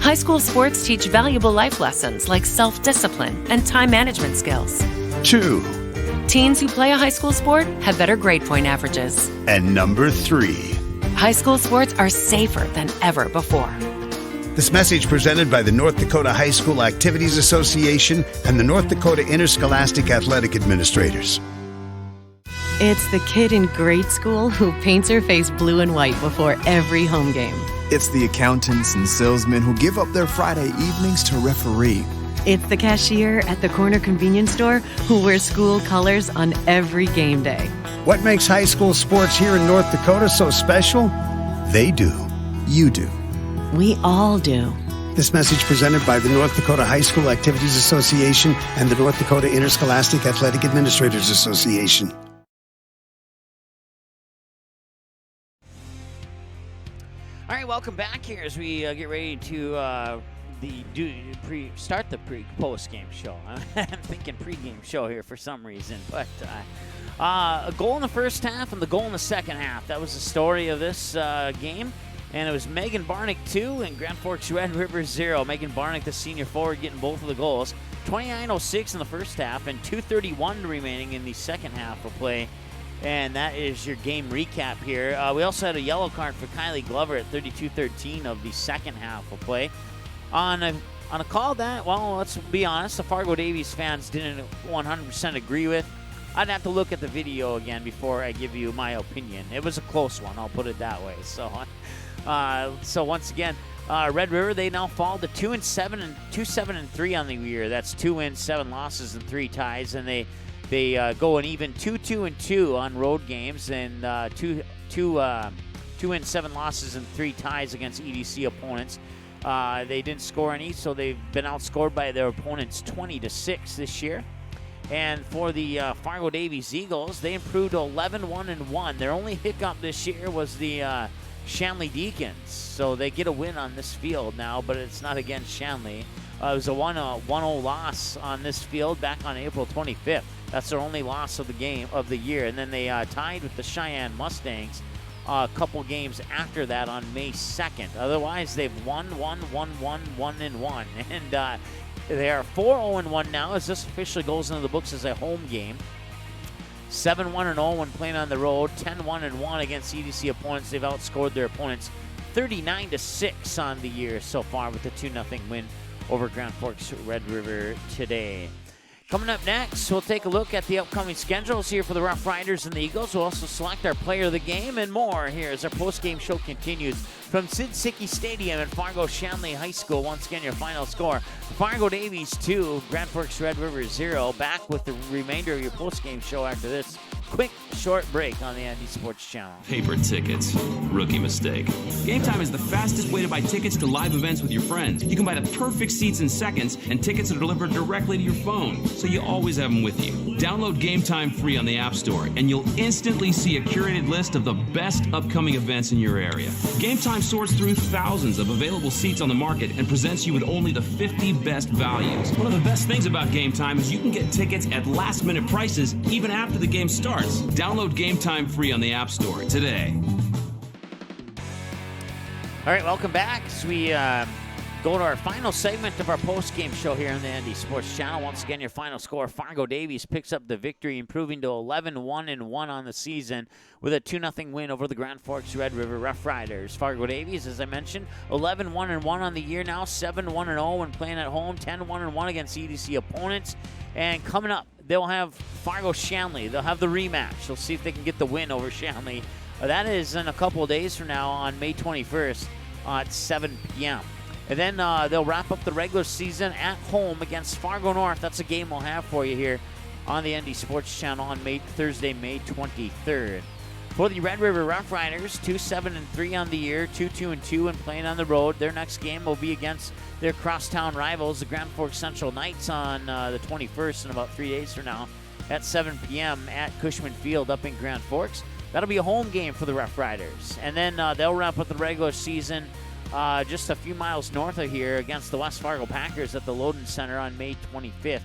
High school sports teach valuable life lessons like self-discipline and time management skills. 2. Teens who play a high school sport have better grade point averages. And number 3. High school sports are safer than ever before. This message presented by the North Dakota High School Activities Association and the North Dakota Interscholastic Athletic Administrators. It's the kid in grade school who paints her face blue and white before every home game. It's the accountants and salesmen who give up their Friday evenings to referee. It's the cashier at the corner convenience store who wears school colors on every game day. What makes high school sports here in North Dakota so special? They do. You do. We all do. This message presented by the North Dakota High School Activities Association and the North Dakota Interscholastic Athletic Administrators Association. All right, welcome back here as we get ready to start the post-game show. I'm thinking pre-game show here for some reason. But a goal in the first half and the goal in the second half. That was the story of this game. And it was Megan Barnick 2 and Grand Forks Red River 0. Megan Barnick, the senior forward, getting both of the goals. 29:06 in the first half and 2:31 remaining in the second half of play. And that is your game recap here. We also had a yellow card for Kylie Glover at 32:13 of the second half of play. On a call that, well, let's be honest, the Fargo Davies fans didn't 100% agree with. I'd have to look at the video again before I give you my opinion. It was a close one, I'll put it that way. So once again, Red River, they now fall to 2-7 and 2-7-3 on the year. That's 2 wins, 7 losses, and 3 ties, and they go an even 2-2-2 on road games, and 2 wins, 7 losses, and 3 ties against EDC opponents. They didn't score any, so they've been outscored by their opponents 20-6 this year. And for the Fargo Davies Eagles, they improved to 11-1-1. Their only hiccup this year was the Shanley Deacons. So they get a win on this field now, but it's not against Shanley. It was a 1-0 loss on this field back on April 25th. That's their only loss of the year. And then they tied with the Cheyenne Mustangs a couple games after that on May 2nd. Otherwise, they've won, 1-1-1-1-1. And they are 4-0-1 now, as this officially goes into the books as a home game. 7-1-0 when playing on the road. 10-1-1 against EDC opponents. They've outscored their opponents 39-6 on the year so far with the 2-0 win over Grand Forks Red River today. Coming up next, we'll take a look at the upcoming schedules here for the Rough Riders and the Eagles. We'll also select our player of the game and more here as our post-game show continues from Sid Sickey Stadium at Fargo Shanley High School. Once again, your final score, Fargo Davies 2, Grand Forks Red River 0. Back with the remainder of your post-game show after this quick, short break on the Andy Sports Channel. Paper tickets. Rookie mistake. Game Time is the fastest way to buy tickets to live events with your friends. You can buy the perfect seats in seconds, and tickets are delivered directly to your phone, so you always have them with you. Download Game Time free on the App Store, and you'll instantly see a curated list of the best upcoming events in your area. Game Time sorts through thousands of available seats on the market and presents you with only the 50 best values. One of the best things about Game Time is you can get tickets at last-minute prices even after the game starts. Download Game Time free on the App Store today. All right, welcome back. As we go to our final segment of our post-game show here on the Andy Sports Channel. Once again, your final score, Fargo Davies picks up the victory, improving to 11-1-1 on the season with a 2-0 win over the Grand Forks Red River Rough Riders. Fargo Davies, as I mentioned, 11-1-1 on the year now, 7-1-0 when playing at home, 10-1-1 against EDC opponents. And coming up, they'll have Fargo Shanley. They'll have the rematch. They'll see if they can get the win over Shanley. That is in a couple of days from now on May 21st at 7 p.m. And then they'll wrap up the regular season at home against Fargo North. That's a game we'll have for you here on the ND Sports Channel on Thursday, May 23rd. For the Red River Rough Riders, 2-7-3 on the year, 2-2-2 when playing on the road. Their next game will be against their crosstown rivals, the Grand Forks Central Knights, on the 21st in about 3 days from now at 7 p.m. at Cushman Field up in Grand Forks. That'll be a home game for the Rough Riders. And then they'll wrap up the regular season just a few miles north of here against the West Fargo Packers at the Loden Center on May 25th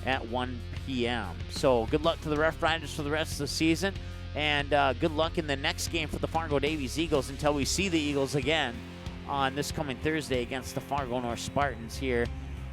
at 1 p.m. So good luck to the Rough Riders for the rest of the season, and good luck in the next game for the Fargo Davies Eagles until we see the Eagles again on this coming Thursday against the Fargo North Spartans here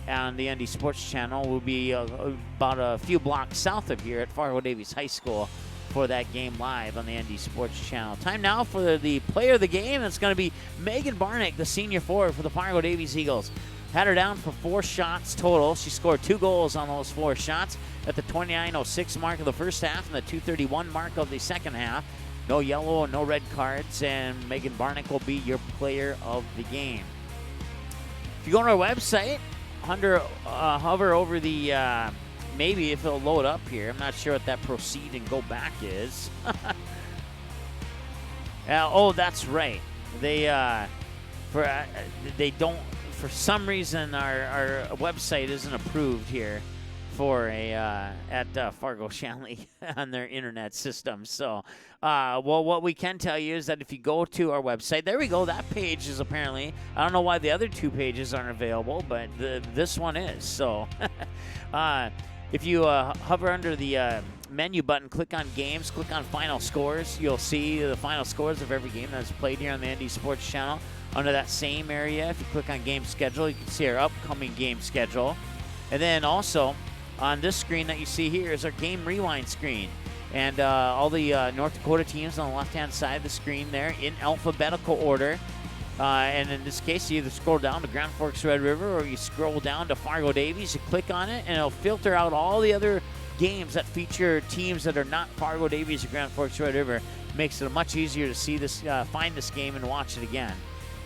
on the ND Sports Channel. We'll be about a few blocks south of here at Fargo Davies High School for that game live on the ND Sports Channel. Time now for the player of the game. It's going to be Megan Barnick, the senior forward for the Fargo Davies Eagles. Had her down for 4 shots total. She scored 2 goals on those 4 shots at the 29:06 mark of the first half and the 2:31 mark of the second half. No yellow and no red cards, and Megan Barnick will be your player of the game. If you go on our website, hover over the maybe if it'll load up here. I'm not sure what that proceed and go back is. Oh, that's right. They don't, for some reason our website isn't approved here for at Fargo Shanley on their internet system. So, well, what we can tell you is that if you go to our website, there we go. That page is apparently, I don't know why the other 2 pages aren't available, but this one is. So, if you hover under the menu button, click on games, click on final scores. You'll see the final scores of every game that's played here on the ND Sports Channel. Under that same area, if you click on game schedule, you can see our upcoming game schedule. And then also on this screen that you see here is our game rewind screen. And all the North Dakota teams on the left-hand side of the screen there in alphabetical order. And in this case, you either scroll down to Grand Forks Red River or you scroll down to Fargo Davies. You click on it, and it'll filter out all the other games that feature teams that are not Fargo Davies or Grand Forks Red River. Makes it much easier to see this, find this game and watch it again.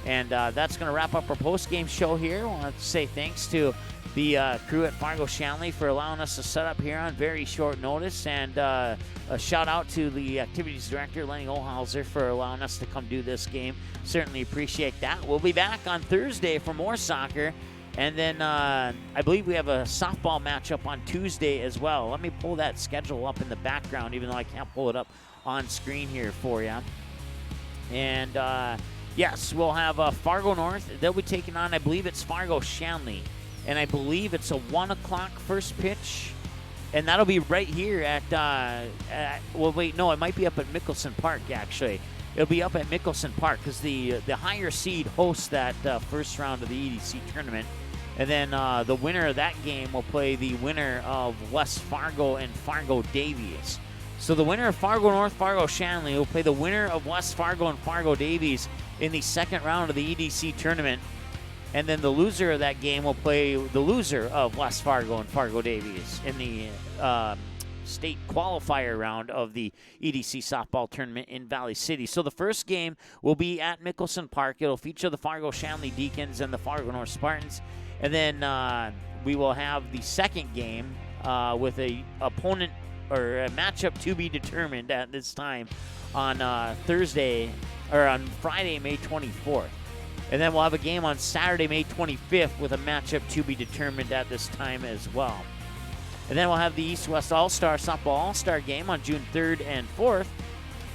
And that's going to wrap up our post-game show here. I want to say thanks to the crew at Fargo Shanley for allowing us to set up here on very short notice. And a shout out to the activities director, Lenny Olhauser, for allowing us to come do this game. Certainly appreciate that. We'll be back on Thursday for more soccer. And then I believe we have a softball matchup on Tuesday as well. Let me pull that schedule up in the background, even though I can't pull it up on screen here for you. And yes, we'll have Fargo North. They'll be taking on, I believe it's Fargo Shanley. And I believe it's a 1 o'clock first pitch. And that'll be right here at well, wait, no, it might be up at Mickelson Park, actually. It'll be up at Mickelson Park because the higher seed hosts that first round of the EDC tournament. And then the winner of that game will play the winner of West Fargo and Fargo Davies. So the winner of Fargo North, Fargo Shanley will play the winner of West Fargo and Fargo Davies in the second round of the EDC tournament. And then the loser of that game will play the loser of West Fargo and Fargo Davies in the state qualifier round of the EDC softball tournament in Valley City. So the first game will be at Mickelson Park. It'll feature the Fargo Shanley Deacons and the Fargo North Spartans. And then we will have the second game with a opponent or a matchup to be determined at this time on Thursday or on Friday, May 24th. And then we'll have a game on Saturday, May 25th with a matchup to be determined at this time as well. And then we'll have the East-West All-Star Softball All-Star game on June 3rd and 4th.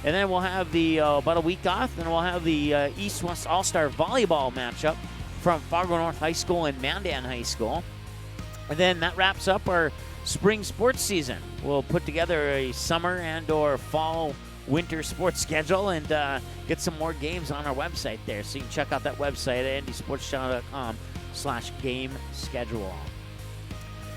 And then we'll have the, about a week off, and we'll have the East-West All-Star Volleyball matchup from Fargo North High School and Mandan High School. And then that wraps up our spring sports season. We'll put together a summer and or fall winter sports schedule and get some more games on our website there. So you can check out that website at ndsportschannel.com/game schedule.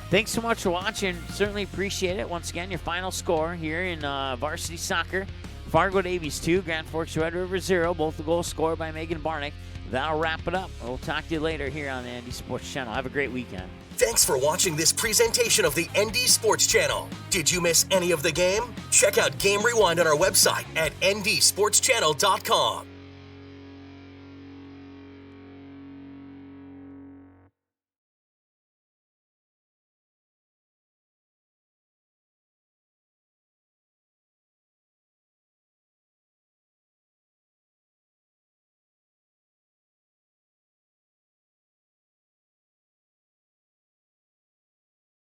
Thanks so much for watching. Certainly appreciate it. Once again, your final score here in varsity soccer. Fargo Davies 2, Grand Forks Red River 0. Both the goals scored by Megan Barnick. That'll wrap it up. We'll talk to you later here on the ND Sports Channel. Have a great weekend. Thanks for watching this presentation of the ND Sports Channel. Did you miss any of the game? Check out Game Rewind on our website at ndsportschannel.com.